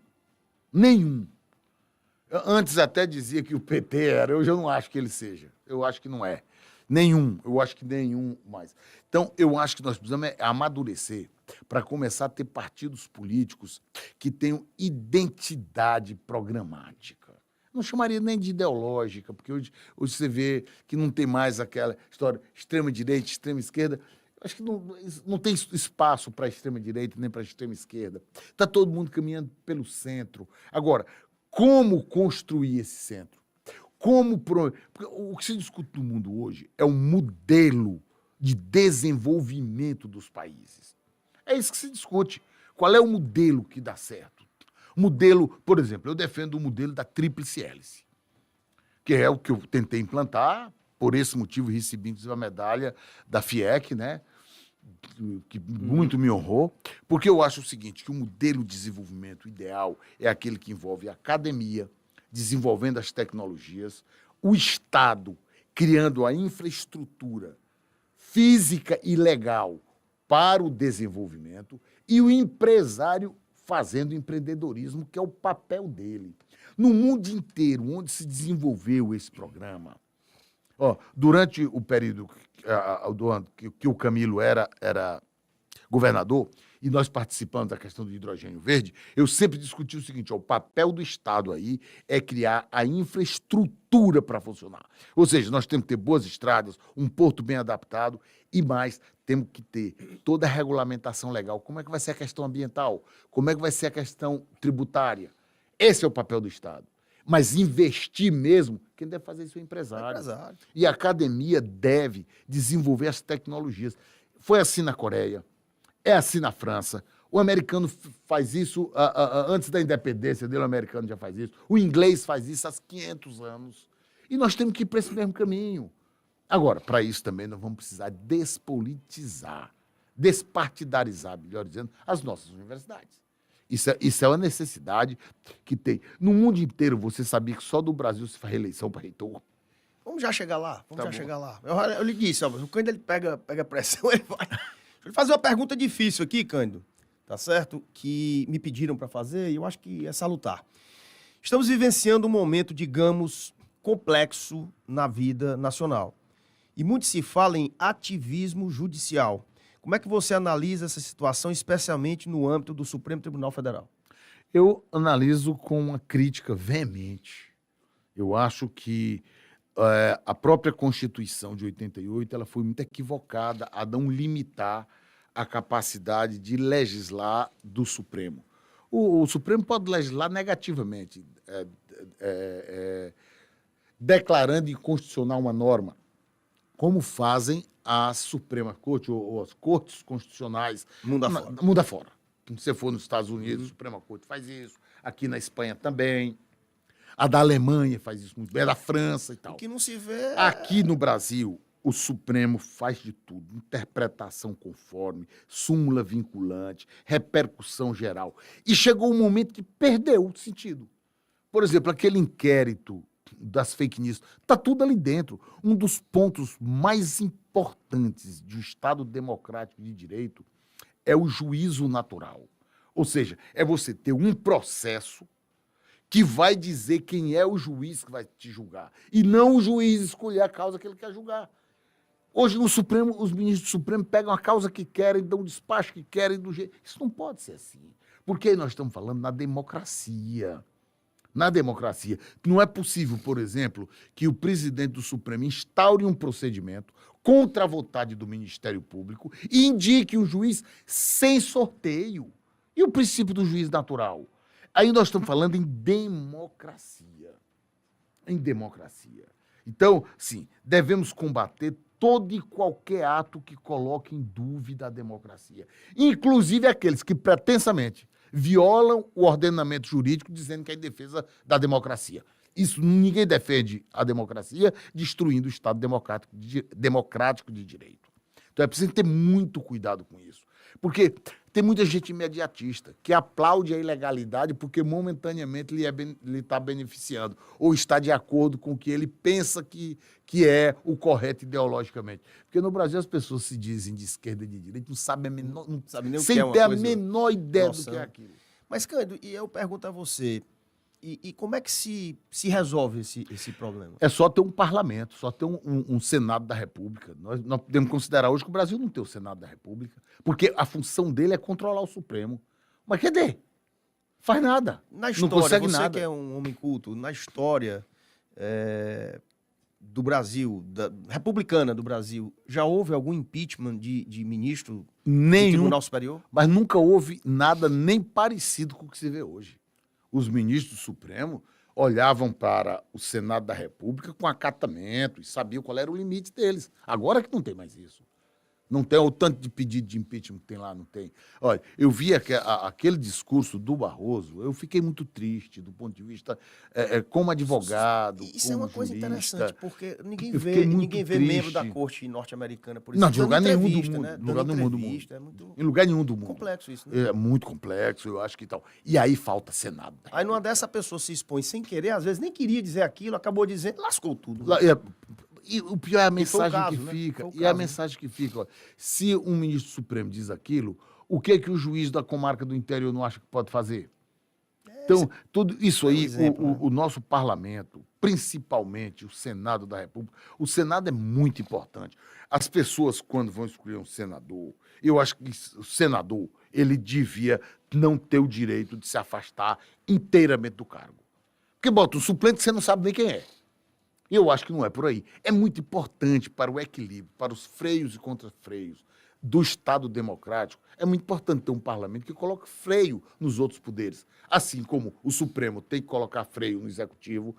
Antes até dizia que o PT era, hoje eu não acho que ele seja. Eu acho que não é. Eu acho que nenhum mais. Então, eu acho que nós precisamos amadurecer para começar a ter partidos políticos que tenham identidade programática. Não chamaria nem de ideológica, porque hoje você vê que não tem mais aquela história extrema-direita, extrema-esquerda. Acho que não tem espaço para a extrema-direita nem para a extrema-esquerda. Está todo mundo caminhando pelo centro. Agora, como construir esse centro? Porque o que se discute no mundo hoje é um modelo de desenvolvimento dos países. É isso que se discute. Qual é o modelo que dá certo? Modelo, por exemplo, eu defendo o modelo da tríplice hélice, que é o que eu tentei implantar, por esse motivo recebi a medalha da FIEC, né? Que muito me honrou, porque eu acho o seguinte, que o modelo de desenvolvimento ideal é aquele que envolve a academia, desenvolvendo as tecnologias, o Estado criando a infraestrutura física e legal para o desenvolvimento e o empresário fazendo empreendedorismo, que é o papel dele. No mundo inteiro, onde se desenvolveu esse programa, durante o período que o Camilo era governador, e nós participamos da questão do hidrogênio verde, eu sempre discuti o seguinte, o papel do Estado aí é criar a infraestrutura para funcionar. Ou seja, nós temos que ter boas estradas, um porto bem adaptado e mais, temos que ter toda a regulamentação legal. Como é que vai ser a questão ambiental? Como é que vai ser a questão tributária? Esse é o papel do Estado. Mas investir mesmo, quem deve fazer isso é o empresário. E a academia deve desenvolver as tecnologias. Foi assim na Coreia, é assim na França. O americano faz isso antes da independência dele, o americano já faz isso. O inglês faz isso há 500 anos. E nós temos que ir para esse mesmo caminho. Agora, para isso também nós vamos precisar despolitizar, despartidarizar, melhor dizendo, as nossas universidades. Isso é uma necessidade que tem. No mundo inteiro, você sabia que só do Brasil se faz reeleição para reitor? Vamos já chegar lá, Tá chegar lá. Eu lhe disse, ó, o Cândido ele pega pressão, ele vai. Deixa eu lhe fazer uma pergunta difícil aqui, Cândido, tá certo? Que me pediram para fazer e eu acho que é salutar. Estamos vivenciando um momento, digamos, complexo na vida nacional. E muito se fala em ativismo judicial. Como é que você analisa essa situação, especialmente no âmbito do Supremo Tribunal Federal? Eu analiso com uma crítica veemente. Eu acho que a própria Constituição de 88 ela foi muito equivocada a não limitar a capacidade de legislar do Supremo. O Supremo pode legislar negativamente, declarando inconstitucional uma norma, como fazem a Suprema Corte ou as cortes constitucionais mundo afora. Se você for nos Estados Unidos, a Suprema Corte faz isso. Aqui na Espanha também. A da Alemanha faz isso muito bem. A da França e tal. O que não se vê... Aqui no Brasil, o Supremo faz de tudo. Interpretação conforme, súmula vinculante, repercussão geral. E chegou um momento que perdeu o sentido. Por exemplo, aquele inquérito das fake news, está tudo ali dentro. Um dos pontos mais importantes de um Estado democrático de direito é o juízo natural. Ou seja, é você ter um processo que vai dizer quem é o juiz que vai te julgar. E não o juiz escolher a causa que ele quer julgar. Hoje, no Supremo, os ministros do Supremo pegam a causa que querem, dão o despacho que querem do jeito... Isso não pode ser assim. Porque aí nós estamos falando na democracia. Na democracia. Não é possível, por exemplo, que o presidente do Supremo instaure um procedimento contra a vontade do Ministério Público e indique um juiz sem sorteio. E o princípio do juiz natural? Aí nós estamos falando em democracia. Em democracia. Então, sim, devemos combater todo e qualquer ato que coloque em dúvida a democracia. Inclusive aqueles que pretensamente violam o ordenamento jurídico dizendo que é em defesa da democracia. Ninguém defende a democracia destruindo o Estado democrático de direito. Então é preciso ter muito cuidado com isso. Porque tem muita gente imediatista que aplaude a ilegalidade porque momentaneamente lhe está beneficiando ou está de acordo com o que ele pensa que é o correto ideologicamente. Porque no Brasil as pessoas se dizem de esquerda e de direita, não sabem não sabe nem sem ter a menor ideia do que é aquilo. Mas, Cândido, e eu pergunto a você, e como é que se resolve esse problema? É só ter um parlamento, só ter um Senado da República. Nós podemos considerar hoje que o Brasil não tem o Senado da República, porque a função dele é controlar o Supremo. Mas cadê? Faz nada. Na história, não consegue você nada. que é um homem culto, na história do Brasil, republicana do Brasil, já houve algum impeachment de ministro do Tribunal Superior? Mas nunca houve nada nem parecido com o que se vê hoje. Os ministros do Supremo olhavam para o Senado da República com acatamento e sabiam qual era o limite deles. Agora que não tem mais isso. Não tem o tanto de pedido de impeachment que tem lá, não tem. Olha, eu vi aquele discurso do Barroso, eu fiquei muito triste do ponto de vista como advogado, Isso como é uma coisa jurista. interessante, porque ninguém Eu fiquei muito vê membro da triste. corte norte-americana, por Não, exemplo, de lugar dando nenhum do entrevista, mundo. né? Lugar Dando nenhum do mundo. entrevista, é muito Em lugar nenhum do mundo. complexo isso, né? É muito complexo, eu acho que tal. E aí falta Senado. Aí numa dessa a pessoa se expõe sem querer, às vezes nem queria dizer aquilo, acabou dizendo, lascou tudo. E o pior é a foi o mensagem caso, que né? fica. Foi o E a caso, né? mensagem que fica. Ó, se um ministro supremo diz aquilo, o que o juiz da comarca do interior não acha que pode fazer? Então, tudo isso aí, exemplo, né? o nosso parlamento, principalmente o Senado da República, o Senado é muito importante. As pessoas, quando vão escolher um senador, eu acho que o senador, ele devia não ter o direito de se afastar inteiramente do cargo. Porque bota um suplente que você não sabe nem quem é. Eu acho que não é por aí. É muito importante para o equilíbrio, para os freios e contrafreios do Estado democrático, é muito importante ter um parlamento que coloque freio nos outros poderes. Assim como o Supremo tem que colocar freio no Executivo,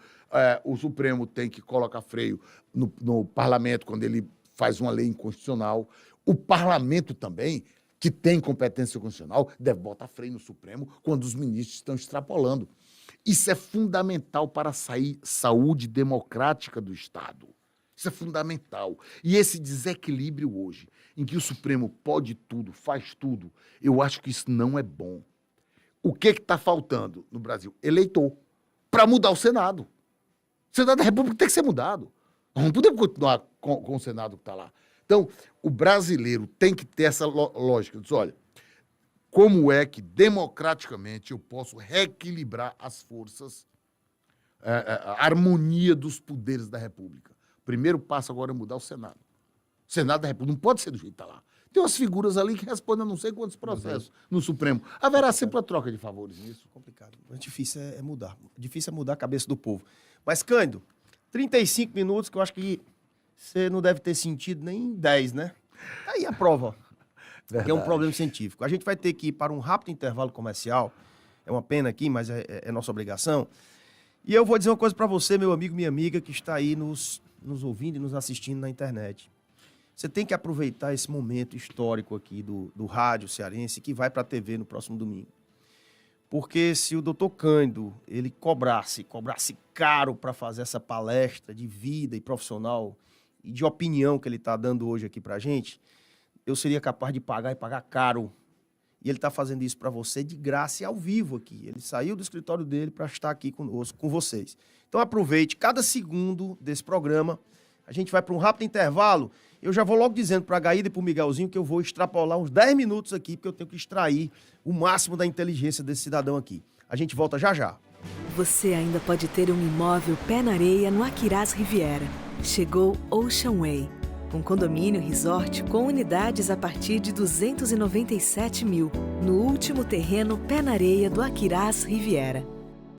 o Supremo tem que colocar freio no parlamento quando ele faz uma lei inconstitucional. O parlamento também, que tem competência constitucional, deve botar freio no Supremo quando os ministros estão extrapolando. Isso é fundamental para a saúde democrática do Estado. Isso é fundamental. E esse desequilíbrio hoje, em que o Supremo pode tudo, faz tudo, eu acho que isso não é bom. O que está faltando no Brasil? Eleitor. Para mudar o Senado. O Senado da República tem que ser mudado. Nós não podemos continuar com o Senado que está lá. Então, o brasileiro tem que ter essa lógica. Diz, olha, como é que democraticamente eu posso reequilibrar as forças, a harmonia dos poderes da República? O primeiro passo agora é mudar o Senado. O Senado da República não pode ser do jeito que está lá. Tem umas figuras ali que respondem a não sei quantos processos no Supremo. Haverá sempre uma troca de favores nisso. Complicado. O difícil é mudar. O difícil é mudar a cabeça do povo. Mas, Cândido, 35 minutos que eu acho que você não deve ter sentido nem 10, né? Aí a prova. Que é um problema científico. A gente vai ter que ir para um rápido intervalo comercial. É uma pena aqui, mas é nossa obrigação. E eu vou dizer uma coisa para você, meu amigo, minha amiga, que está aí nos ouvindo e nos assistindo na internet. Você tem que aproveitar esse momento histórico aqui do rádio cearense que vai para a TV no próximo domingo. Porque se o doutor Cândido, ele cobrasse caro para fazer essa palestra de vida e profissional e de opinião que ele está dando hoje aqui para a gente, eu seria capaz de pagar e pagar caro. E ele está fazendo isso para você de graça e ao vivo aqui. Ele saiu do escritório dele para estar aqui conosco, com vocês. Então aproveite cada segundo desse programa. A gente vai para um rápido intervalo. Eu já vou logo dizendo para a Gaída e para o Miguelzinho que eu vou extrapolar uns 10 minutos aqui, porque eu tenho que extrair o máximo da inteligência desse cidadão aqui. A gente volta já já. Você ainda pode ter um imóvel pé na areia no Aquirás Riviera. Chegou Ocean Way, um condomínio resort com unidades a partir de 297 mil, no último terreno pé na areia do Aquirás Riviera.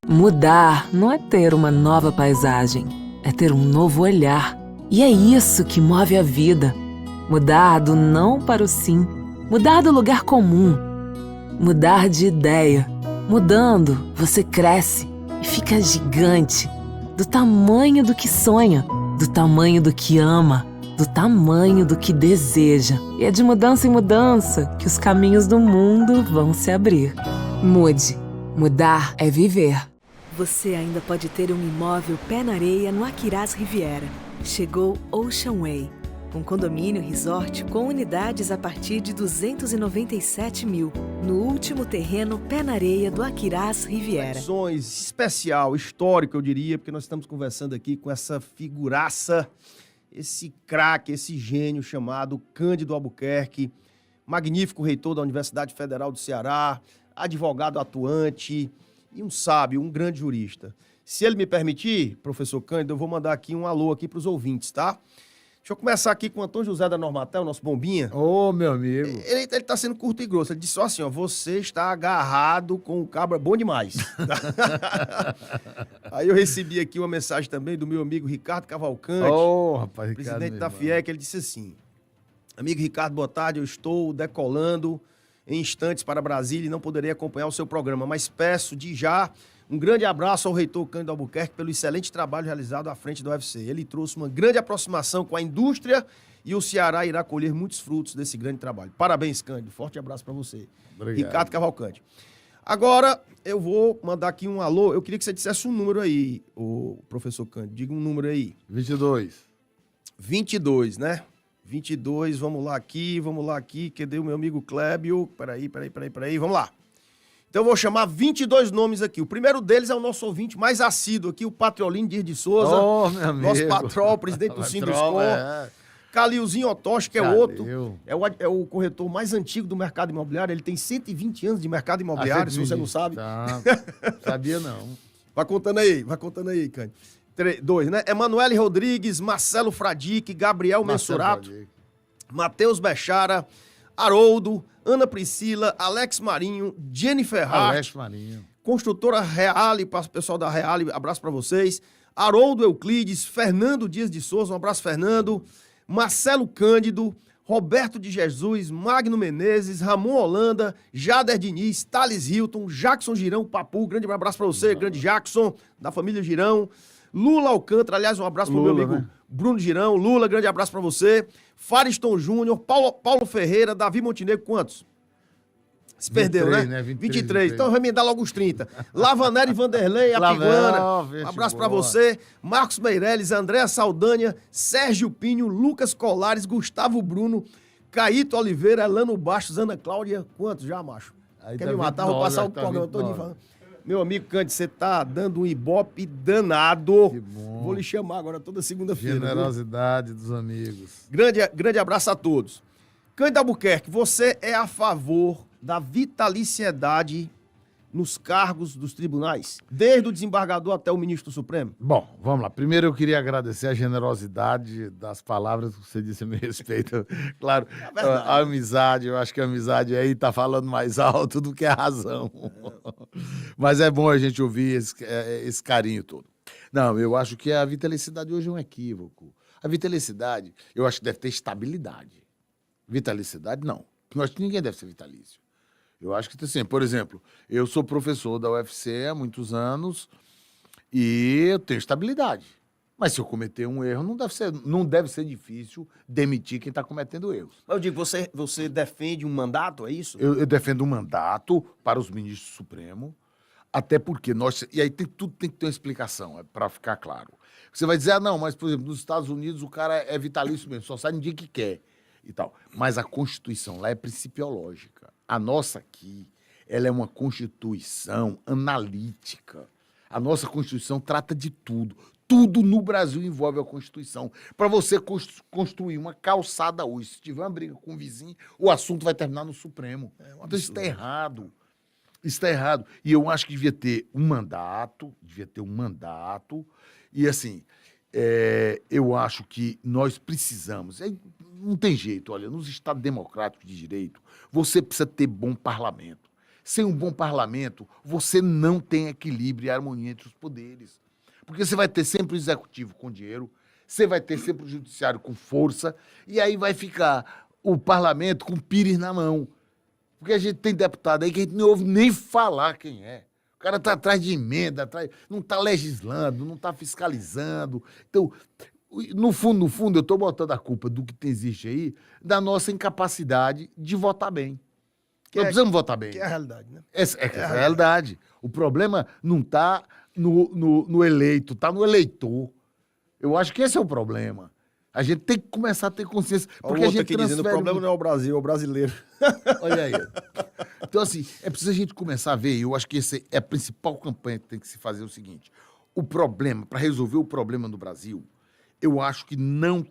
Mudar não é ter uma nova paisagem, é ter um novo olhar. E é isso que move a vida. Mudar do não para o sim. Mudar do lugar comum. Mudar de ideia. Mudando, você cresce e fica gigante. Do tamanho do que sonha, do tamanho do que ama, do tamanho do que deseja. E é de mudança em mudança que os caminhos do mundo vão se abrir. Mude. Mudar é viver. Você ainda pode ter um imóvel pé na areia no Aquirás Riviera. Chegou Ocean Way, um condomínio resort com unidades a partir de 297 mil, no último terreno pé na areia do Aquirás Riviera. Especial, histórico, eu diria, porque nós estamos conversando aqui com essa figuraça, esse craque, esse gênio chamado Cândido Albuquerque, magnífico reitor da Universidade Federal do Ceará, advogado atuante e um sábio, um grande jurista. Se ele me permitir, professor Cândido, eu vou mandar aqui um alô aqui para os ouvintes, tá? Deixa eu começar aqui com o Antônio José da Normatel, nosso bombinha. Ô, meu amigo. Ele tá sendo curto e grosso. Ele disse só assim, ó, você está agarrado com o cabra bom demais. Aí eu recebi aqui uma mensagem também do meu amigo Ricardo Cavalcante, rapaz, presidente da FIEC, ele disse assim, amigo Ricardo, boa tarde, eu estou decolando em instantes para Brasília e não poderei acompanhar o seu programa, mas peço de já um grande abraço ao reitor Cândido Albuquerque pelo excelente trabalho realizado à frente do UFC. Ele trouxe uma grande aproximação com a indústria e o Ceará irá colher muitos frutos desse grande trabalho. Parabéns, Cândido. Forte abraço para você. Obrigado. Ricardo Cavalcante. Agora, eu vou mandar aqui um alô. Eu queria que você dissesse um número aí, o professor Cândido. Diga um número aí. 22. 22, né? 22, vamos lá aqui. Cadê o meu amigo Clébio? Peraí. Vamos lá. Então eu vou chamar 22 nomes aqui. O primeiro deles é o nosso ouvinte mais assíduo aqui, o Patriolino Dias de Souza. Oh, meu amigo. Nosso patrão, presidente do Sinduscom. Calilzinho Otoshi, que é outro. É o corretor mais antigo do mercado imobiliário. Ele tem 120 anos de mercado imobiliário, se você não sabe. Tá. Sabia não. Vai contando aí, Cândido. 2, né? Emanuele Rodrigues, Marcelo Fradique, Gabriel Mensurato, Matheus Bechara, Haroldo, Ana Priscila, Alex Marinho, Jennifer Hart, Alex Marinho, Construtora Reale, para o pessoal da Reale, abraço para vocês, Haroldo Euclides, Fernando Dias de Souza, um abraço, Fernando, Marcelo Cândido, Roberto de Jesus, Magno Menezes, Ramon Holanda, Jader Diniz, Thales Hilton, Jackson Girão, Papu, grande abraço pra você, grande Jackson, da família Girão. Lula Alcântara, aliás, um abraço pro meu amigo, né? Bruno Girão. Lula, grande abraço pra você. Fariston Júnior, Paulo Ferreira, Davi Montenegro, quantos? Se perdeu, 23, né? né? 23. Então vai me dar logo os 30. Lavaneri Vanderlei, a Piguana. Um abraço pra você. Marcos Meirelles, Andréa Saldanha, Sérgio Pinho, Lucas Colares, Gustavo Bruno, Caíto Oliveira, Elano Bastos, Ana Cláudia. Quantos já, macho? Aí Quer tá me matar? Vou 29, passar o tá programa todo 29. falando. Meu amigo Cândido, você tá dando um ibope danado. Que bom. Vou lhe chamar agora toda segunda-feira. viu? Generosidade dos amigos. Grande abraço a todos. Cândido Albuquerque, você é a favor da vitaliciedade nos cargos dos tribunais, desde o desembargador até o ministro do Supremo? Bom, vamos lá. Primeiro eu queria agradecer a generosidade das palavras que você disse a meu respeito. Claro, a amizade, eu acho que a amizade aí tá falando mais alto do que a razão. Mas é bom a gente ouvir esse carinho todo. Não, eu acho que a vitalicidade hoje é um equívoco. A vitalicidade, eu acho que deve ter estabilidade. Vitalicidade, não. Eu acho que ninguém deve ser vitalício. Eu acho que, assim, por exemplo, eu sou professor da UFC há muitos e eu tenho estabilidade. Mas se eu cometer um erro, não deve ser difícil demitir quem está cometendo erros. Mas eu digo, você defende um mandato, é isso? Eu defendo um mandato para os ministros do Supremo, até porque e aí tudo tem que ter uma explicação, para ficar claro. Você vai dizer, não, mas, por exemplo, nos Estados Unidos o cara é vitalício mesmo, só sai no dia que quer e tal. Mas a Constituição lá é principiológica. A nossa aqui, ela é uma Constituição analítica. A nossa Constituição trata de tudo. Tudo no Brasil envolve a Constituição. Para você construir uma calçada hoje, se tiver uma briga com o vizinho, o assunto vai terminar no Supremo. Então isso está errado. Isso está errado. E eu acho que devia ter um mandato, e assim, eu acho que nós precisamos, não tem jeito, olha, nos Estados democráticos de direito, você precisa ter bom parlamento. Sem um bom parlamento, você não tem equilíbrio e harmonia entre os poderes. Porque você vai ter sempre o executivo com dinheiro, você vai ter sempre o judiciário com força, e aí vai ficar o parlamento com o pires na mão. Porque a gente tem deputado aí que a gente não ouve nem falar quem é. O cara está atrás de emenda, não está legislando, não está fiscalizando. Então, no fundo, eu estou botando a culpa do que existe aí, da nossa incapacidade de votar bem. Nós precisamos votar bem. Que é a realidade, né? Essa é a realidade. O problema não está no eleito, está no eleitor. Eu acho que esse é o problema. A gente tem que começar a ter consciência. Porque a gente aqui dizendo, o problema não é o Brasil, é o brasileiro. Olha aí. Então, assim, é preciso a gente começar a ver, e eu acho que essa é a principal campanha que tem que se fazer o seguinte. O problema, para resolver o problema no Brasil, eu acho que não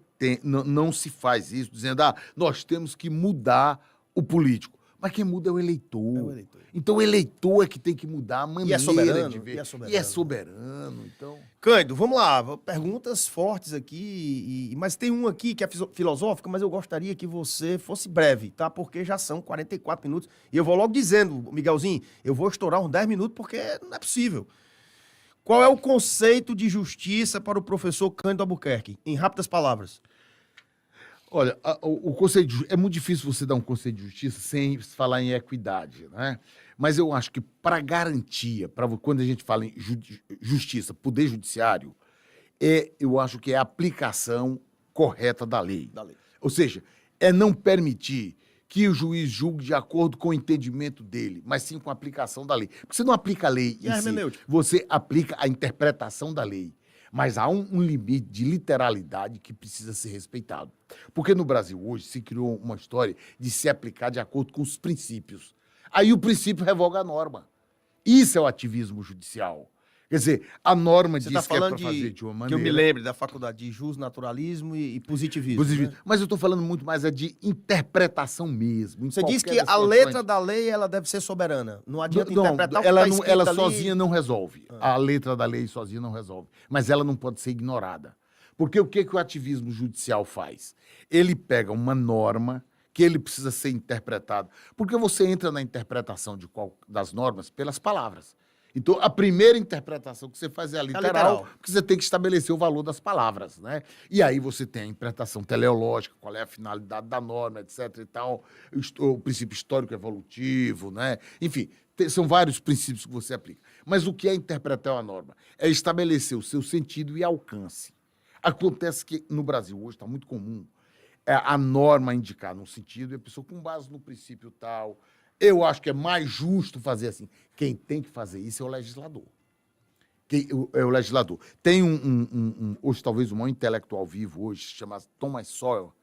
se faz isso dizendo, nós temos que mudar o político. Mas quem muda é o eleitor. Então o eleitor é que tem que mudar a maneira de ver. E é soberano. Então... Cândido, vamos lá. Perguntas fortes aqui, mas tem uma aqui que é filosófica, mas eu gostaria que você fosse breve, tá? Porque já são 44 minutos. E eu vou logo dizendo, Miguelzinho, eu vou estourar uns 10 minutos porque não é possível. Qual é o conceito de justiça para o professor Cândido Albuquerque? Em rápidas palavras. Olha, o conceito é muito difícil você dar um conceito de justiça sem falar em equidade, né? Mas eu acho que para garantia, quando a gente fala em justiça, poder judiciário, eu acho que é a aplicação correta da lei. Ou seja, é não permitir que o juiz julgue de acordo com o entendimento dele, mas sim com a aplicação da lei. Porque você não aplica a lei em si, você aplica a interpretação da lei. Mas há um limite de literalidade que precisa ser respeitado. Porque no Brasil hoje se criou uma história de se aplicar de acordo com os princípios. Aí o princípio revoga a norma. Isso é o ativismo judicial. Quer dizer, a norma diz que é para fazer de uma maneira... Que eu me lembre da faculdade de justnaturalismo e positivismo. Né? Mas eu estou falando muito mais de interpretação mesmo. Você diz que a letra da lei ela deve ser soberana. Não adianta interpretar o que está escrito ela ali. sozinha não resolve. A letra da lei sozinha não resolve. Mas ela não pode ser ignorada. Porque o que o ativismo judicial faz? Ele pega uma norma que ele precisa ser interpretado. Porque você entra na interpretação das normas pelas palavras. Então, a primeira interpretação que você faz é a literal, literal. porque você tem que estabelecer o valor das palavras, né? E aí você tem a interpretação teleológica, qual é a finalidade da norma, etc. e tal, o princípio histórico evolutivo, né? Enfim, são vários princípios que você aplica. Mas o que é interpretar uma norma? É estabelecer o seu sentido e alcance. Acontece que no Brasil hoje está muito comum a norma indicar num sentido e a pessoa com base no princípio tal. Eu acho que é mais justo fazer assim. Quem tem que fazer isso é o legislador. É o legislador. Tem hoje talvez o maior intelectual vivo hoje, se chama Thomas Sowell.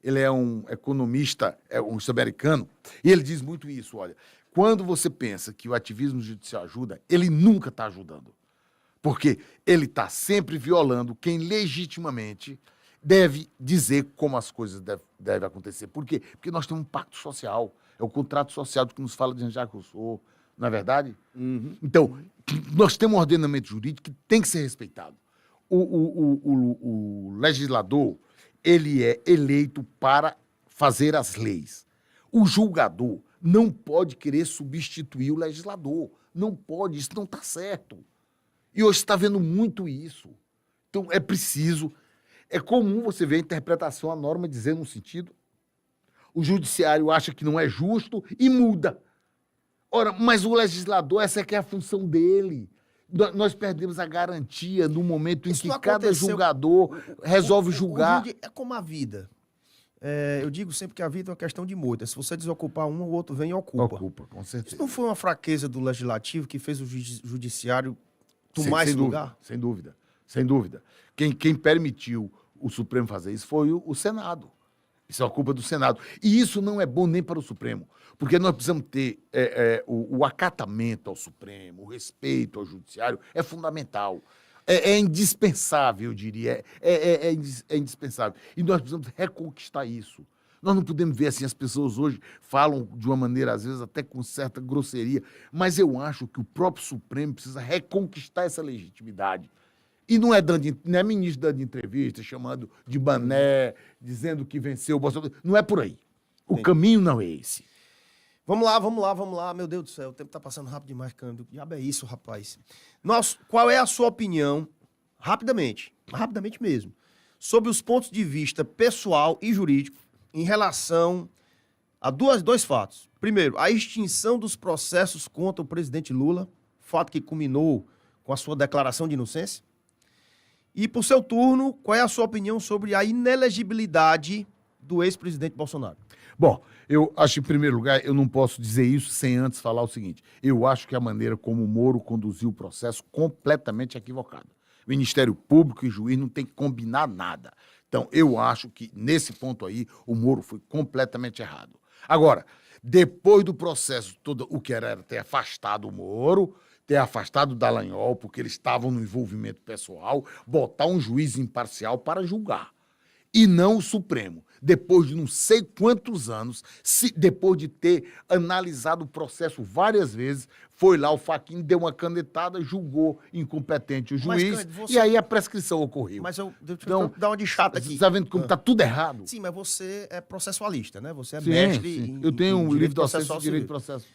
Ele é um economista, é um americano, e ele diz muito isso, olha, quando você pensa que o ativismo judicial ajuda, ele nunca está ajudando. Porque ele está sempre violando quem legitimamente deve dizer como as coisas devem acontecer. Por quê? Porque nós temos um pacto social. É o contrato social do que nos fala de Jean-Jacques Rousseau, não é verdade? Uhum. Então, nós temos um ordenamento jurídico que tem que ser respeitado. O legislador, ele é eleito para fazer as leis. O julgador não pode querer substituir o legislador. Não pode, isso não está certo. E hoje está vendo muito isso. Então, é preciso... É comum você ver a interpretação, a norma dizendo um sentido. O judiciário acha que não é justo e muda. Ora, mas o legislador, essa é que é a função dele. Nós perdemos a garantia no momento em que cada julgador resolve julgar. É como a vida. Eu digo sempre que a vida é uma questão de muitas. Se você desocupar um, o outro vem e ocupa. Ocupa, com certeza. Isso não foi uma fraqueza do legislativo que fez o judiciário tomar esse lugar? Sem dúvida, sem dúvida. Quem permitiu o Supremo fazer isso foi o Senado. Isso é uma culpa do Senado. E isso não é bom nem para o Supremo, porque nós precisamos ter o acatamento ao Supremo, o respeito ao Judiciário, é fundamental. É indispensável, eu diria. É indispensável. E nós precisamos reconquistar isso. Nós não podemos ver assim, as pessoas hoje falam de uma maneira, às vezes, até com certa grosseria, mas eu acho que o próprio Supremo precisa reconquistar essa legitimidade. E não é ministro dando entrevista, chamando de mané, dizendo que venceu o Bolsonaro. Não é por aí. O caminho não é esse. Vamos lá. Meu Deus do céu, o tempo tá passando rápido demais, Cândido. Que diabo é isso, rapaz? Qual é a sua opinião, rapidamente mesmo, sobre os pontos de vista pessoal e jurídico em relação a dois fatos? Primeiro, a extinção dos processos contra o presidente Lula, fato que culminou com a sua declaração de inocência. E, por seu turno, qual é a sua opinião sobre a inelegibilidade do ex-presidente Bolsonaro? Bom, eu acho, em primeiro lugar, eu não posso dizer isso sem antes falar o seguinte. Eu acho que a maneira como o Moro conduziu o processo completamente equivocada. Ministério Público e juiz não tem que combinar nada. Então, eu acho que, nesse ponto aí, o Moro foi completamente errado. Agora, depois do processo todo, o que era ter afastado o Moro, ter afastado o Dallagnol, porque eles estavam no envolvimento pessoal, botar um juiz imparcial para julgar. E não o Supremo. Depois de não sei quantos anos, depois de ter analisado o processo várias vezes, foi lá, o Fachin deu uma canetada, julgou incompetente o juiz, e aí a prescrição ocorreu. Mas deixa eu dar uma de chata aqui. Você está vendo como está tudo errado? Sim, mas você é processualista, né? Você é Sim, mestre eu tenho um livro de processo docência de direito de processo.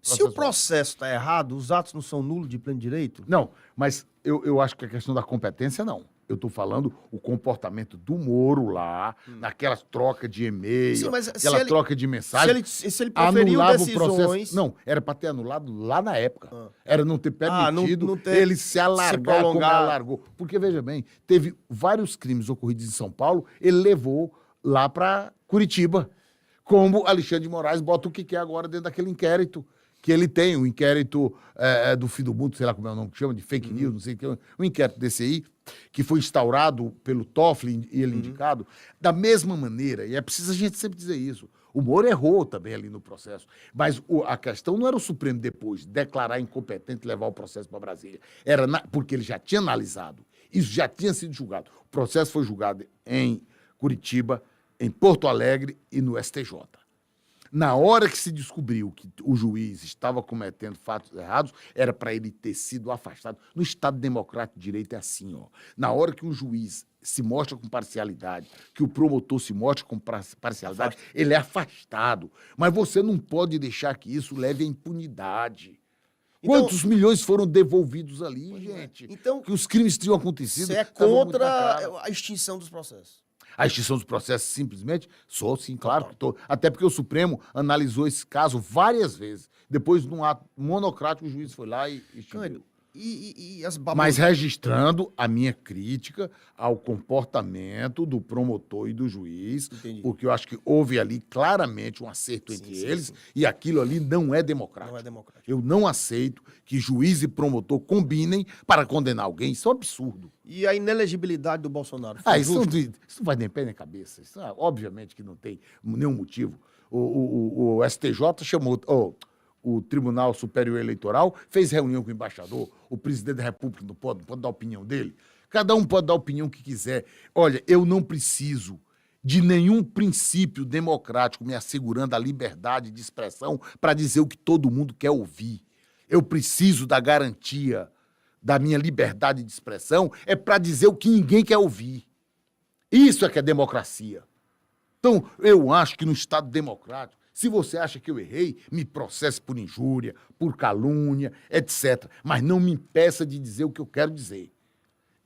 Se o processo está errado, os atos não são nulos de pleno direito? Não, mas eu acho que a questão da competência, não. Eu estou falando o comportamento do Moro lá, naquelas trocas de e-mail, aquela troca de mensagem. Se ele proferiu decisões... Não, era para ter anulado lá na época. Era não ter permitido ele se alargar como ele alargou. Porque, veja bem, teve vários crimes ocorridos em São Paulo, ele levou lá para Curitiba. Como Alexandre de Moraes bota o que quer agora dentro daquele inquérito que ele tem, o inquérito do fim do mundo, sei lá como é o nome que chama, de fake news, não sei o que, um inquérito desse aí, que foi instaurado pelo Toffoli e ele indicado, da mesma maneira, e é preciso a gente sempre dizer isso, o Moro errou também ali no processo, mas a questão não era o Supremo depois declarar incompetente e levar o processo para Brasília, era porque ele já tinha analisado, isso já tinha sido julgado. O processo foi julgado em Curitiba, em Porto Alegre e no STJ. Na hora que se descobriu que o juiz estava cometendo fatos errados, era para ele ter sido afastado. No Estado Democrático de Direito é assim, ó. Na hora que um juiz se mostra com parcialidade, que o promotor se mostra com parcialidade, ele é afastado. Mas você não pode deixar que isso leve à impunidade. Quantos milhões foram devolvidos ali, gente? Então, Que os crimes tinham acontecido. você é estavam muito na contra cara. a extinção dos processos? A extinção dos processos, simplesmente, sou sim, claro que estou. Até porque o Supremo analisou esse caso várias vezes. Depois, num ato monocrático, o juiz foi lá e extinguiu. Cândido, e as Mas registrando a minha crítica ao comportamento do promotor e do juiz, Entendi. porque eu acho que houve ali claramente um acerto entre eles, e aquilo ali não é democrático. Não é democrático. Eu não aceito que juiz e promotor combinem para condenar alguém. Isso é um absurdo. E a inelegibilidade do Bolsonaro? Foi Isso justo? não vai nem pé nem cabeça. Isso, obviamente que não tem nenhum motivo. O STJ chamou... o Tribunal Superior Eleitoral fez reunião com o embaixador, o presidente da República não pode dar a opinião dele. Cada um pode dar a opinião que quiser. Olha, eu não preciso de nenhum princípio democrático me assegurando a liberdade de expressão para dizer o que todo mundo quer ouvir. Eu preciso da garantia da minha liberdade de expressão para dizer o que ninguém quer ouvir. Isso é que é democracia. Então, eu acho que no Estado democrático, se você acha que eu errei, me processe por injúria, por calúnia, etc. Mas não me impeça de dizer o que eu quero dizer.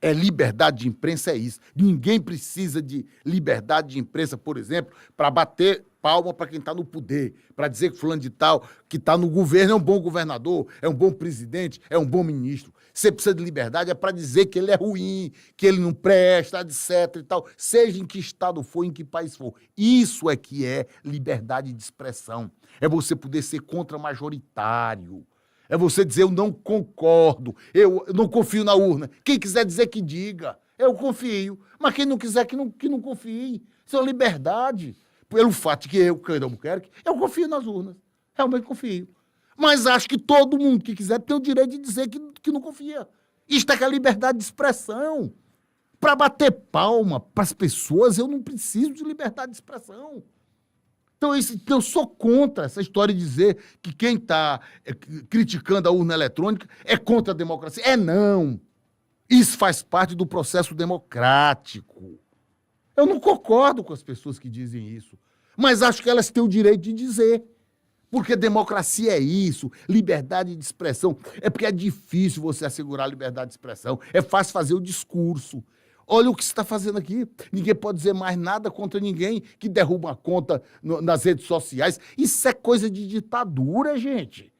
Liberdade de imprensa é isso. Ninguém precisa de liberdade de imprensa, por exemplo, para bater palma para quem está no poder, para dizer que fulano de tal, que está no governo, é um bom governador, é um bom presidente, é um bom ministro. Você precisa de liberdade para dizer que ele é ruim, que ele não presta, etc. e tal, seja em que estado for, em que país for. Isso é que é liberdade de expressão. É você poder ser contra-majoritário. É você dizer, eu não concordo, eu não confio na urna. Quem quiser dizer que diga, eu confio. Mas quem não quiser que não confie. Isso é uma liberdade. Pelo fato de que eu, Cândido Albuquerque, eu confio nas urnas. Realmente confio. Mas acho que todo mundo que quiser tem o direito de dizer que não confia. Isto é que é a liberdade de expressão. Para bater palma para as pessoas, eu não preciso de liberdade de expressão. Então, eu sou contra essa história de dizer que quem está criticando a urna eletrônica é contra a democracia. Não. Isso faz parte do processo democrático. Eu não concordo com as pessoas que dizem isso, mas acho que elas têm o direito de dizer. Porque democracia é isso, liberdade de expressão. É porque é difícil você assegurar a liberdade de expressão. É fácil fazer o discurso. Olha o que você está fazendo aqui. Ninguém pode dizer mais nada contra ninguém que derruba a conta nas redes sociais. Isso é coisa de ditadura, gente.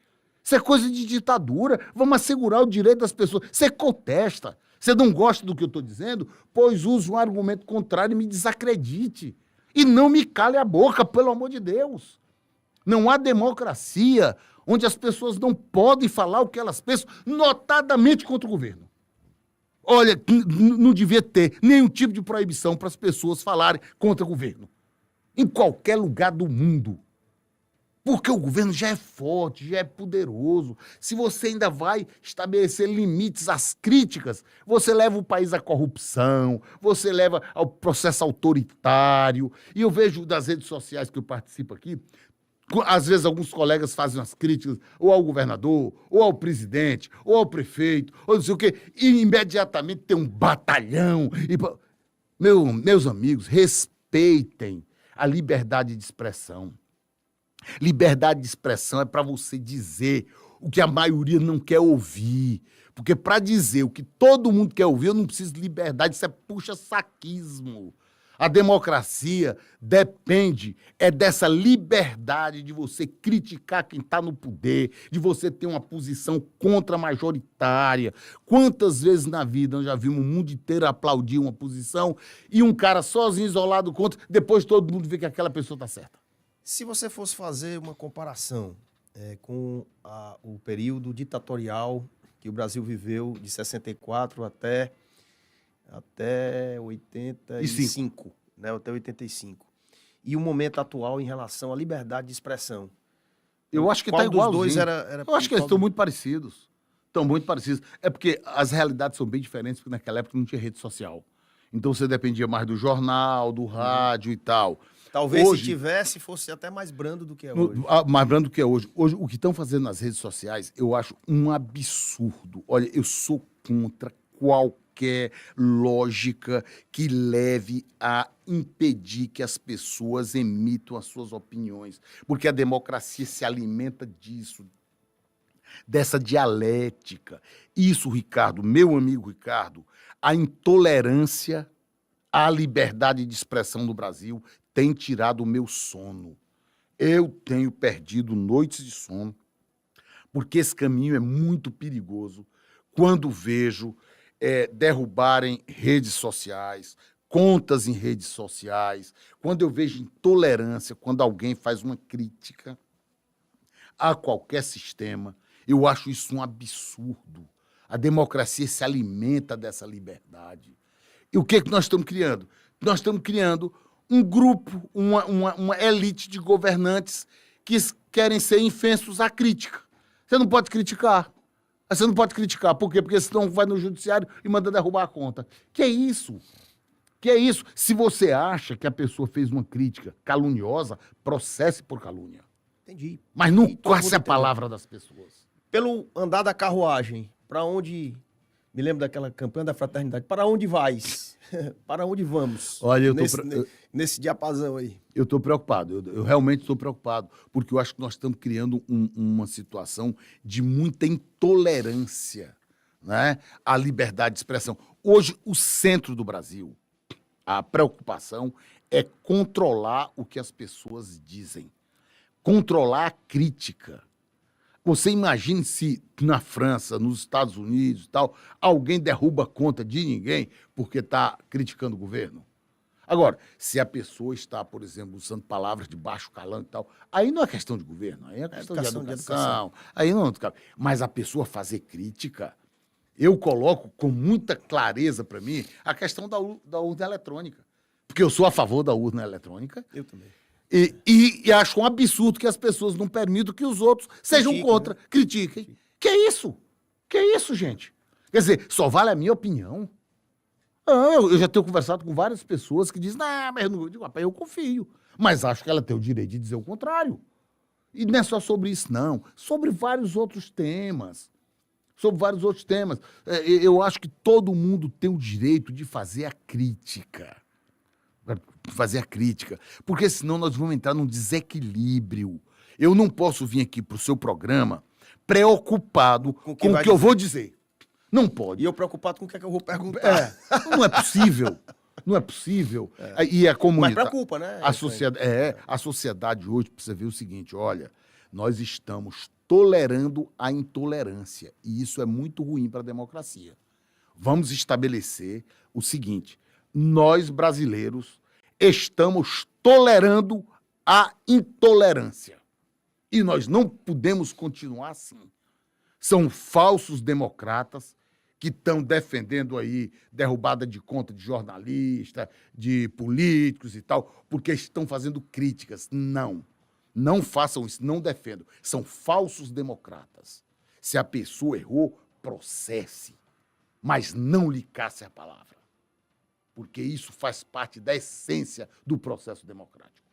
Isso é coisa de ditadura. Vamos assegurar o direito das pessoas. Você contesta. Você não gosta do que eu estou dizendo? Pois use um argumento contrário e me desacredite. E não me cale a boca, pelo amor de Deus. Não há democracia onde as pessoas não podem falar o que elas pensam, notadamente contra o governo. Olha, não devia ter nenhum tipo de proibição para as pessoas falarem contra o governo. Em qualquer lugar do mundo. Porque o governo já é forte, já é poderoso. Se você ainda vai estabelecer limites às críticas, você leva o país à corrupção, você leva ao processo autoritário. E eu vejo das redes sociais que eu participo aqui, às vezes alguns colegas fazem umas críticas ou ao governador, ou ao presidente, ou ao prefeito, ou não sei o quê, e imediatamente tem um batalhão. Meus amigos, respeitem a liberdade de expressão. Liberdade de expressão é para você dizer o que a maioria não quer ouvir. Porque para dizer o que todo mundo quer ouvir, eu não preciso de liberdade, isso é puxa-saquismo. A democracia depende dessa liberdade de você criticar quem está no poder, de você ter uma posição contra-majoritária. Quantas vezes na vida nós já vimos o mundo inteiro aplaudir uma posição e um cara sozinho, isolado contra, depois todo mundo vê que aquela pessoa está certa. Se você fosse fazer uma comparação com o período ditatorial que o Brasil viveu de 64 até 85, né, até 85, e o momento atual em relação à liberdade de expressão. Eu acho que está igual. Dos dois era eu acho que eles estão muito parecidos. Estão muito parecidos. É porque as realidades são bem diferentes, porque naquela época não tinha rede social. Então você dependia mais do jornal, do rádio e tal. Talvez hoje, se tivesse, fosse até mais brando do que é hoje. Mais brando do que é hoje. Hoje, o que estão fazendo nas redes sociais, eu acho um absurdo. Olha, eu sou contra qualquer lógica que leve a impedir que as pessoas emitam as suas opiniões. Porque a democracia se alimenta disso. dessa dialética. Isso, Ricardo, meu amigo Ricardo, a intolerância à liberdade de expressão no Brasil tem tirado o meu sono. Eu tenho perdido noites de sono, porque esse caminho é muito perigoso quando vejo derrubarem redes sociais, contas em redes sociais, quando eu vejo intolerância, quando alguém faz uma crítica a qualquer sistema. Eu acho isso um absurdo. A democracia se alimenta dessa liberdade. E o que é que nós estamos criando? Nós estamos criando um grupo, uma elite de governantes que querem ser infensos à crítica. Você não pode criticar. Você não pode criticar. Por quê? Porque senão vai no judiciário e manda derrubar a conta. Que é isso? Que é isso? Se você acha que a pessoa fez uma crítica caluniosa, processe por calúnia. Entendi. Mas não E todo corte mundo a entendeu. palavra das pessoas. Pelo andar da carruagem, para onde... Me lembro daquela campanha da fraternidade. Para onde vais? Para onde vamos? Olha, eu tô nesse diapasão aí. Eu estou preocupado, eu realmente estou preocupado, porque eu acho que nós estamos criando uma situação de muita intolerância, né, à liberdade de expressão. Hoje, o centro do Brasil, a preocupação é controlar o que as pessoas dizem, controlar a crítica. Você imagine se na França, nos Estados Unidos e tal, alguém derruba a conta de ninguém porque está criticando o governo. Agora, se a pessoa está, por exemplo, usando palavras de baixo calão e tal, aí não é questão de governo, aí é questão de educação. Aí não, mas a pessoa fazer crítica, eu coloco com muita clareza para mim a questão da urna eletrônica. Porque eu sou a favor da urna eletrônica. Eu também. E acho um absurdo que as pessoas não permitam que os outros sejam contra, né? critiquem. Que é isso? Que é isso, gente? Quer dizer, só vale a minha opinião. Eu já tenho conversado com várias pessoas que dizem, mas eu confio. Mas acho que ela tem o direito de dizer o contrário. E não é só sobre isso, não. Sobre vários outros temas. Eu acho que todo mundo tem o direito de fazer a crítica. Porque senão nós vamos entrar num desequilíbrio. Eu não posso vir aqui para o seu programa preocupado com o que eu vou dizer. Não pode. E eu preocupado com o que é que eu vou perguntar. Não é possível. Não é possível. E a comunidade... Mas preocupa, né? A sociedade hoje precisa ver o seguinte, olha, nós estamos tolerando a intolerância. E isso é muito ruim para a democracia. Vamos estabelecer o seguinte, nós, brasileiros, estamos tolerando a intolerância. E nós não podemos continuar assim. São falsos democratas que estão defendendo aí derrubada de conta de jornalista, de políticos e tal, porque estão fazendo críticas. Não façam isso, não defendam. São falsos democratas. Se a pessoa errou, processe, mas não lhe casse a palavra. Porque isso faz parte da essência do processo democrático.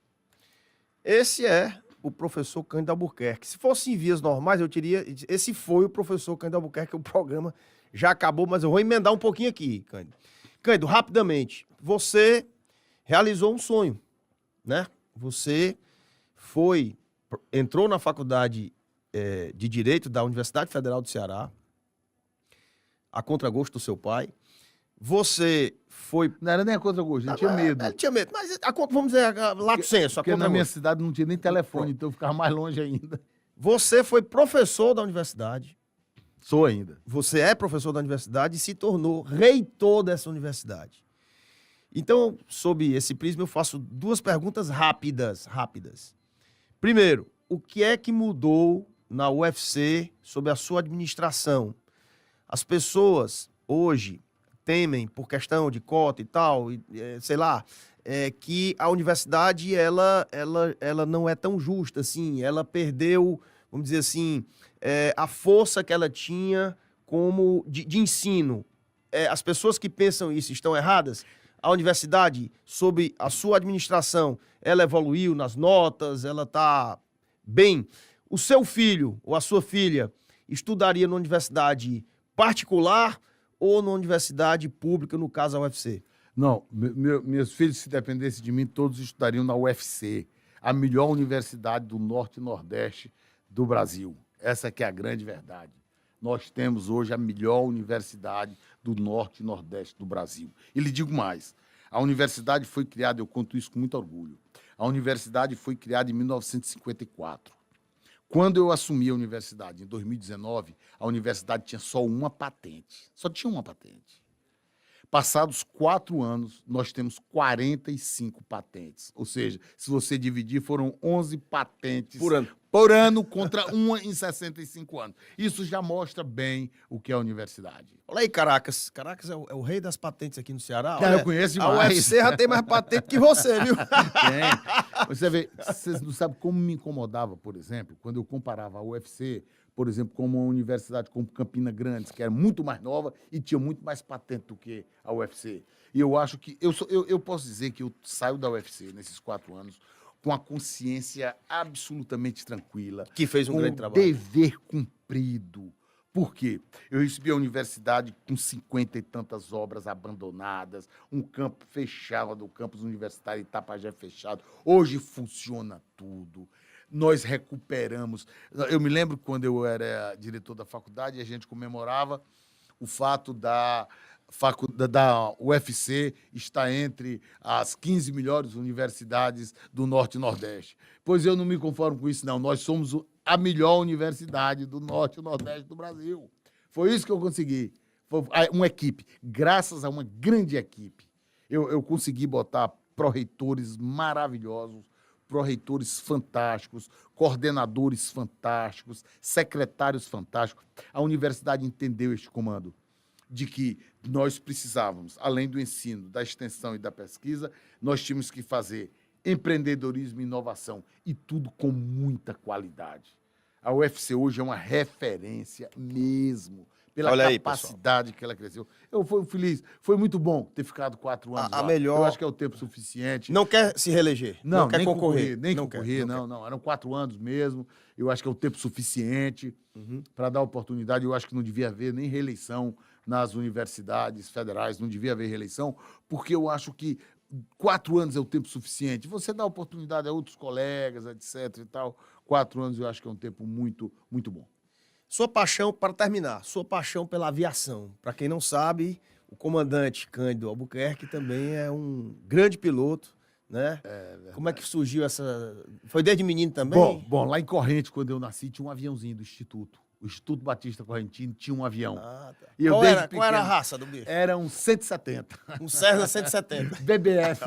Esse é o professor Cândido Albuquerque. Se fosse em vias normais, eu diria... Esse foi o professor Cândido Albuquerque, o programa já acabou, mas eu vou emendar um pouquinho aqui, Cândido. Cândido, rapidamente, você realizou um sonho, né? Você entrou na faculdade de Direito da Universidade Federal do Ceará, a contragosto do seu pai. Você foi... Não era nem a contragosto, ele tinha medo. Ele tinha medo, mas vamos dizer, lato senso. Porque na minha cidade não tinha nem telefone, então eu ficava mais longe ainda. Você foi professor da universidade. Sou ainda. Você é professor da universidade e se tornou reitor dessa universidade. Então, sob esse prisma, eu faço duas perguntas rápidas. Primeiro, o que é que mudou na UFC sob a sua administração? As pessoas hoje temem, por questão de cota e tal, que a universidade ela não é tão justa assim, ela perdeu, vamos dizer assim, a força que ela tinha como de ensino. As pessoas que pensam isso estão erradas? A universidade, sob a sua administração, ela evoluiu nas notas, ela está bem. O seu filho ou a sua filha estudaria numa universidade particular ou numa universidade pública, no caso a UFC? Não, meus filhos, se dependesse de mim, todos estudariam na UFC, a melhor universidade do Norte e Nordeste do Brasil. Essa que é a grande verdade. Nós temos hoje a melhor universidade do Norte e Nordeste do Brasil. E lhe digo mais, a universidade foi criada, eu conto isso com muito orgulho, a universidade foi criada em 1954. Quando eu assumi a universidade, em 2019, a universidade tinha só uma patente. Só tinha uma patente. Passados 4 anos, nós temos 45 patentes. Ou seja, se você dividir, foram 11 patentes por ano contra uma em 65 anos. Isso já mostra bem o que é a universidade. Olha aí, Caracas. Caracas é o rei das patentes aqui no Ceará. Cara, Olha, eu conheço a demais. UFC já tem mais patente que você, viu? Tem. Você vê, vocês não sabem como me incomodava, por exemplo, quando eu comparava a UFC, por exemplo, com uma universidade como Campina Grande, que era muito mais nova e tinha muito mais patente do que a UFC. E eu acho que... Eu posso dizer que eu saio da UFC nesses 4 anos com a consciência absolutamente tranquila. Que fez um com grande trabalho. Dever cumprido. Por quê? Eu recebi a universidade com 50 e tantas obras abandonadas, um campo fechado, o campus universitário Itapajé fechado. Hoje funciona tudo. Nós recuperamos. Eu me lembro quando eu era diretor da faculdade, a gente comemorava o fato da UFC estar entre as 15 melhores universidades do Norte e Nordeste. Pois eu não me conformo com isso, não. Nós somos a melhor universidade do Norte e Nordeste do Brasil. Foi isso que eu consegui. Foi uma equipe. Graças a uma grande equipe, eu consegui botar pró-reitores maravilhosos, pró-reitores fantásticos, coordenadores fantásticos, secretários fantásticos. A universidade entendeu este comando de que nós precisávamos, além do ensino, da extensão e da pesquisa, nós tínhamos que fazer empreendedorismo e inovação, e tudo com muita qualidade. A UFC hoje é uma referência mesmo, pela capacidade que ela cresceu. Eu fui feliz, foi muito bom ter ficado 4 anos lá. Melhor... Eu acho que é o tempo suficiente. Não quer se reeleger? Não quer nem concorrer? Nem concorrer, não. Eram 4 anos mesmo. Eu acho que é o tempo suficiente para dar oportunidade. Eu acho que não devia haver nem reeleição nas universidades federais, não devia haver reeleição, porque eu acho que 4 anos é o tempo suficiente. Você dá oportunidade a outros colegas, etc. e tal. 4 anos eu acho que é um tempo muito, muito bom. Sua paixão, para terminar, sua paixão pela aviação. Para quem não sabe, o comandante Cândido Albuquerque também é um grande piloto, né? Como é que surgiu essa... Foi desde menino também? Bom, lá em Correntes, quando eu nasci, tinha um aviãozinho do Instituto. O Instituto Batista Correntino tinha um avião. Ah, tá. E qual era a raça do bicho? Era um 170. Um Cessna 170. BBF.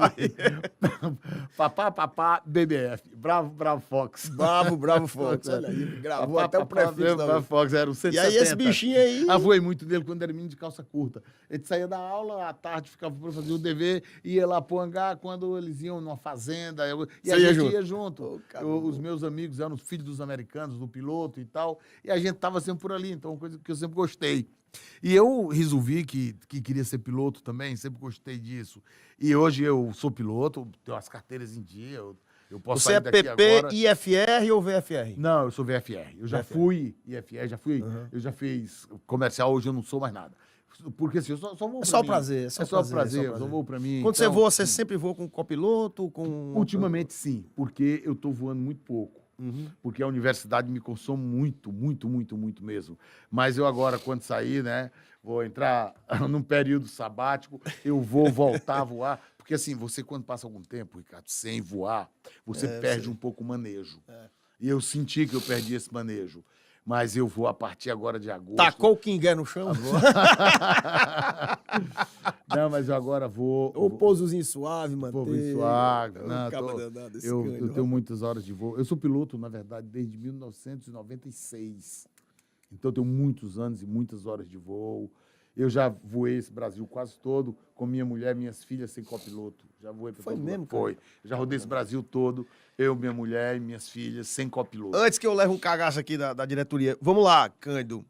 Papá, BBF. Bravo Fox. Bravo Fox. Olha aí, gravou até o prefixo. Bravo Fox, era um 170. E aí esse bichinho aí... Voei muito dele quando era menino de calça curta. Ele saía da aula, à tarde ficava para fazer o dever, ia lá pro hangar quando eles iam numa fazenda. E a gente ia junto. Os meus amigos eram os filhos dos americanos, do piloto e tal. E a gente estava sempre por ali, então, uma coisa que eu sempre gostei. E eu resolvi que queria ser piloto também, sempre gostei disso. E hoje eu sou piloto, tenho as carteiras em dia, eu posso Você sair daqui PP, agora. IFR ou VFR? Não, eu sou VFR. Eu já fui IFR, eu já fiz comercial, hoje eu não sou mais nada. Porque assim, eu só vou só o prazer. É só o prazer, eu só vou pra mim. Quando então, você voa, você sempre voa com copiloto? Ultimamente, sim, porque eu tô voando muito pouco. Porque a universidade me consome muito mesmo. Mas eu agora, quando sair, né, vou entrar num período sabático, eu vou voltar a voar. Porque assim, você quando passa algum tempo, Ricardo, sem voar, você perde um pouco o manejo. E eu senti que eu perdi esse manejo. Mas eu vou, a partir agora de agosto... Tacou o quingué no chão? Não, mas eu agora vou... Ou pousozinho suave, manter... Pousozinho suave. Eu tenho muitas horas de voo. Eu sou piloto, na verdade, desde 1996. Então, eu tenho muitos anos e muitas horas de voo. Eu já voei esse Brasil quase todo com minha mulher, minhas filhas sem copiloto. Já voei para Foi mesmo, cara? Foi. Eu já rodei esse Brasil todo, eu, minha mulher e minhas filhas sem copiloto. Antes que eu leve um cagaço aqui da diretoria, vamos lá, Cândido.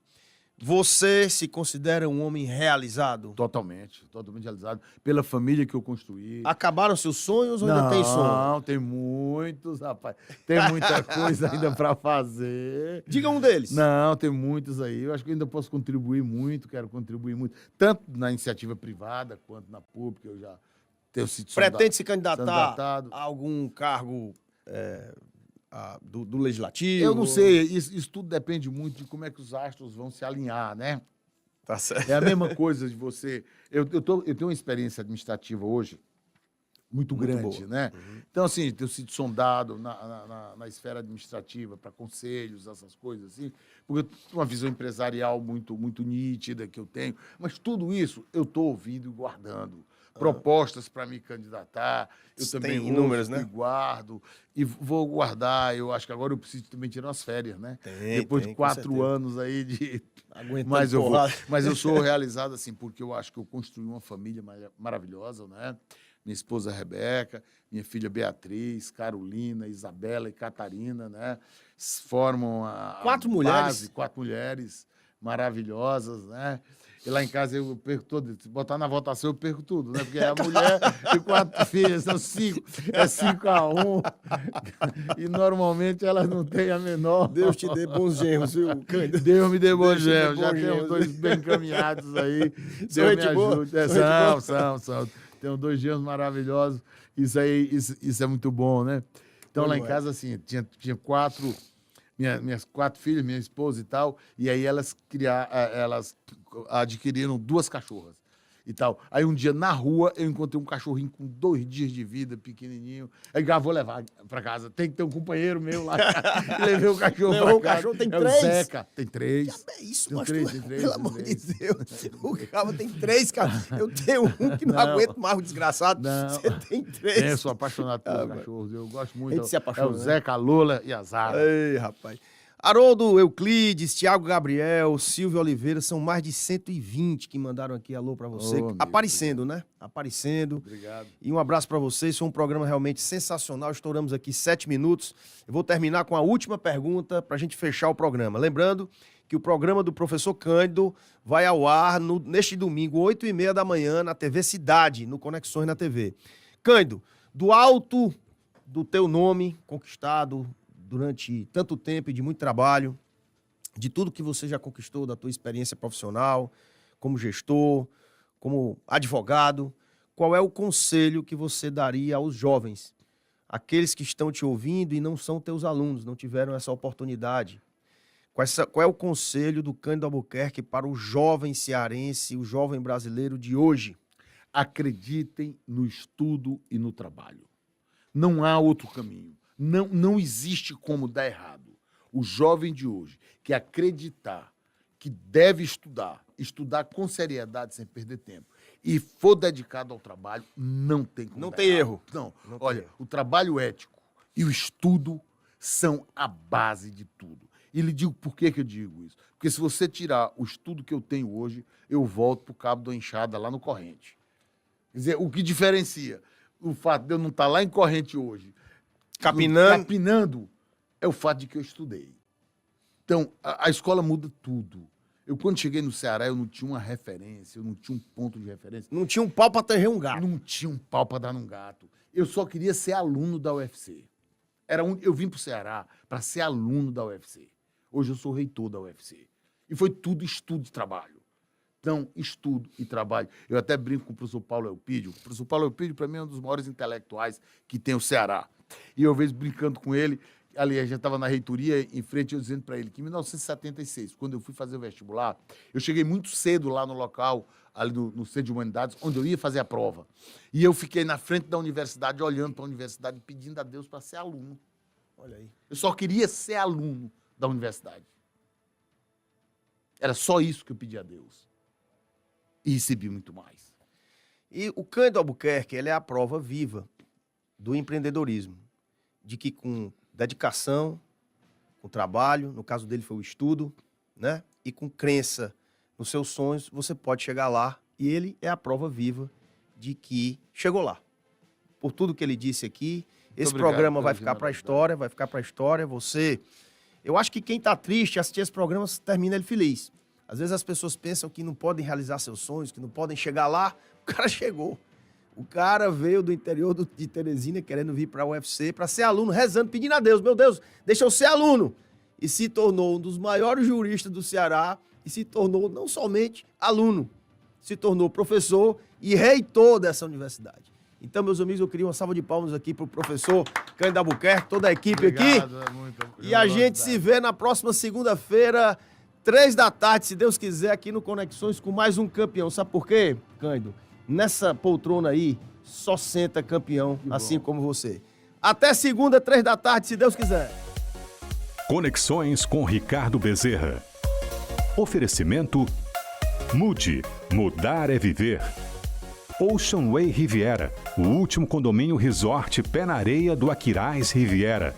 Você se considera um homem realizado? Totalmente realizado. Pela família que eu construí. Acabaram seus sonhos ou ainda tem sonho? Não, tem muitos, rapaz. Tem muita coisa ainda para fazer. Diga um deles. Não, tem muitos aí. Eu acho que ainda posso contribuir muito, quero contribuir muito. Tanto na iniciativa privada quanto na pública. Eu já tenho sido Pretende se candidatar candidatado a algum cargo do legislativo? Eu não sei, isso tudo depende muito de como é que os astros vão se alinhar, né? Tá certo. É a mesma coisa de você... Eu tenho uma experiência administrativa hoje muito grande, boa. né? Então, assim, eu tenho sido sondado na esfera administrativa para conselhos, essas coisas assim, porque eu tenho uma visão empresarial muito, muito nítida que eu tenho, mas tudo isso eu estou ouvindo e guardando. Propostas para me candidatar, eu Tem também inúmeras, ouço né? e guardo, e vou guardar. Eu acho que agora eu preciso também tirar umas férias, né? Depois de com 4 certeza. anos aí de... Aguentando Mas eu vou. porrada. Mas eu sou realizado assim, porque eu acho que eu construí uma família maravilhosa, né? Minha esposa Rebeca, minha filha Beatriz, Carolina, Isabela e Catarina, né? Formam a 4 mulheres? base, 4 mulheres maravilhosas, né? E lá em casa eu perco tudo. Se botar na votação, eu perco tudo, né? Porque é a mulher e 4 filhas, são 5. É 5-1. E normalmente elas não têm a menor. Deus te dê bons genros, viu, Cândido? Deus me dê bons Deus te dê gêmeos. Já bons temos gêmeos. 2 bem encaminhados aí. São Deus me gente boa? ajude. É, São gente boa? são. Temos 2 gêmeos maravilhosos. Isso aí, isso é muito bom, né? Então, Bom lá em demais. casa, assim, tinha 4... Minhas 4 filhas, minha esposa e tal, e aí elas adquiriram 2 cachorras e tal. Aí um dia, na rua, eu encontrei um cachorrinho com 2 dias de vida, pequenininho. Aí eu vou levar pra casa. Tem que ter um companheiro meu lá. E levei o cachorro Levou pra o casa. cachorro, tem É 3? o Zeca. Tem 3. É isso, Tem mas 3, tem 3. pelo amor de Deus. O cara tem 3, cara. Eu tenho um que não aguento mais, o desgraçado. Não. Você tem 3. Eu sou apaixonado pelos mas- cachorros. Eu gosto A muito. gente se apaixona, É o né? Zeca, a Lola e a Zara. Ei, rapaz. Haroldo Euclides, Thiago Gabriel, Silvio Oliveira, são mais de 120 que mandaram aqui alô pra você. Ô, amigo, Aparecendo, né? Aparecendo. Obrigado. E um abraço pra vocês. Foi um programa realmente sensacional. Estouramos aqui 7 minutos. Eu vou terminar com a última pergunta pra gente fechar o programa. Lembrando que o programa do Professor Cândido vai ao ar neste domingo, 8h30 da manhã, na TV Cidade, no Conexões na TV. Cândido, do alto do teu nome conquistado durante tanto tempo e de muito trabalho, de tudo que você já conquistou da tua experiência profissional, como gestor, como advogado, qual é o conselho que você daria aos jovens, aqueles que estão te ouvindo e não são teus alunos, não tiveram essa oportunidade? Qual é o conselho do Cândido Albuquerque para o jovem cearense, o jovem brasileiro de hoje? Acreditem no estudo e no trabalho. Não há outro caminho. Não existe como dar errado. O jovem de hoje que acreditar que deve estudar com seriedade, sem perder tempo, e for dedicado ao trabalho, não tem como Não dar tem errado. erro. Não. Não tem Olha, erro. o trabalho ético e o estudo são a base de tudo. E lhe digo por que eu digo isso. Porque se você tirar o estudo que eu tenho hoje, eu volto para o cabo da enxada lá no Corrente. Quer dizer, o que diferencia o fato de eu não estar lá em Corrente hoje, capinando, é o fato de que eu estudei. Então, a escola muda tudo. Eu, quando cheguei no Ceará, eu não tinha uma referência, eu não tinha um ponto de referência. Não tinha um pau pra terrer um gato. Não tinha um pau para dar num gato. Eu só queria ser aluno da UFC. Eu vim para o Ceará para ser aluno da UFC. Hoje eu sou reitor da UFC. E foi tudo estudo e trabalho. Então, estudo e trabalho. Eu até brinco com o professor Paulo Elpidio. O professor Paulo Elpidio, para mim, é um dos maiores intelectuais que tem o Ceará. E eu vejo brincando com ele, ali a gente estava na reitoria, em frente, eu dizendo para ele que em 1976, quando eu fui fazer o vestibular, eu cheguei muito cedo lá no local, ali no Centro de Humanidades, onde eu ia fazer a prova. E eu fiquei na frente da universidade, olhando para a universidade, pedindo a Deus para ser aluno. Olha aí. Eu só queria ser aluno da universidade. Era só isso que eu pedia a Deus. E recebi muito mais. E o Cândido Albuquerque, ele é a prova viva do empreendedorismo. De que com dedicação, com trabalho, no caso dele foi o estudo, né? E com crença nos seus sonhos, você pode chegar lá. E ele é a prova viva de que chegou lá. Por tudo que ele disse aqui, esse obrigado programa pela vai ficar para a generosidade. história, vai ficar para a história. Você... Eu acho que quem tá triste assistir esse programa termina ele feliz. Às vezes as pessoas pensam que não podem realizar seus sonhos, que não podem chegar lá. O cara chegou. O cara veio do interior de Teresina querendo vir para a UFC para ser aluno, rezando, pedindo a Deus, meu Deus, deixa eu ser aluno. E se tornou um dos maiores juristas do Ceará e se tornou não somente aluno, se tornou professor e reitor dessa universidade. Então, meus amigos, eu queria uma salva de palmas aqui pro professor Cândido Albuquerque, toda a equipe aqui. E a gente se vê na próxima segunda-feira, 3 da tarde, se Deus quiser, aqui no Conexões com mais um campeão. Sabe por quê, Cândido? Nessa poltrona aí, só senta campeão, assim como você. Até segunda, 3 da tarde, se Deus quiser. Conexões com Ricardo Bezerra. Oferecimento Mude, mudar é viver. Ocean Way Riviera, o último condomínio resort pé na areia do Aquiraz Riviera.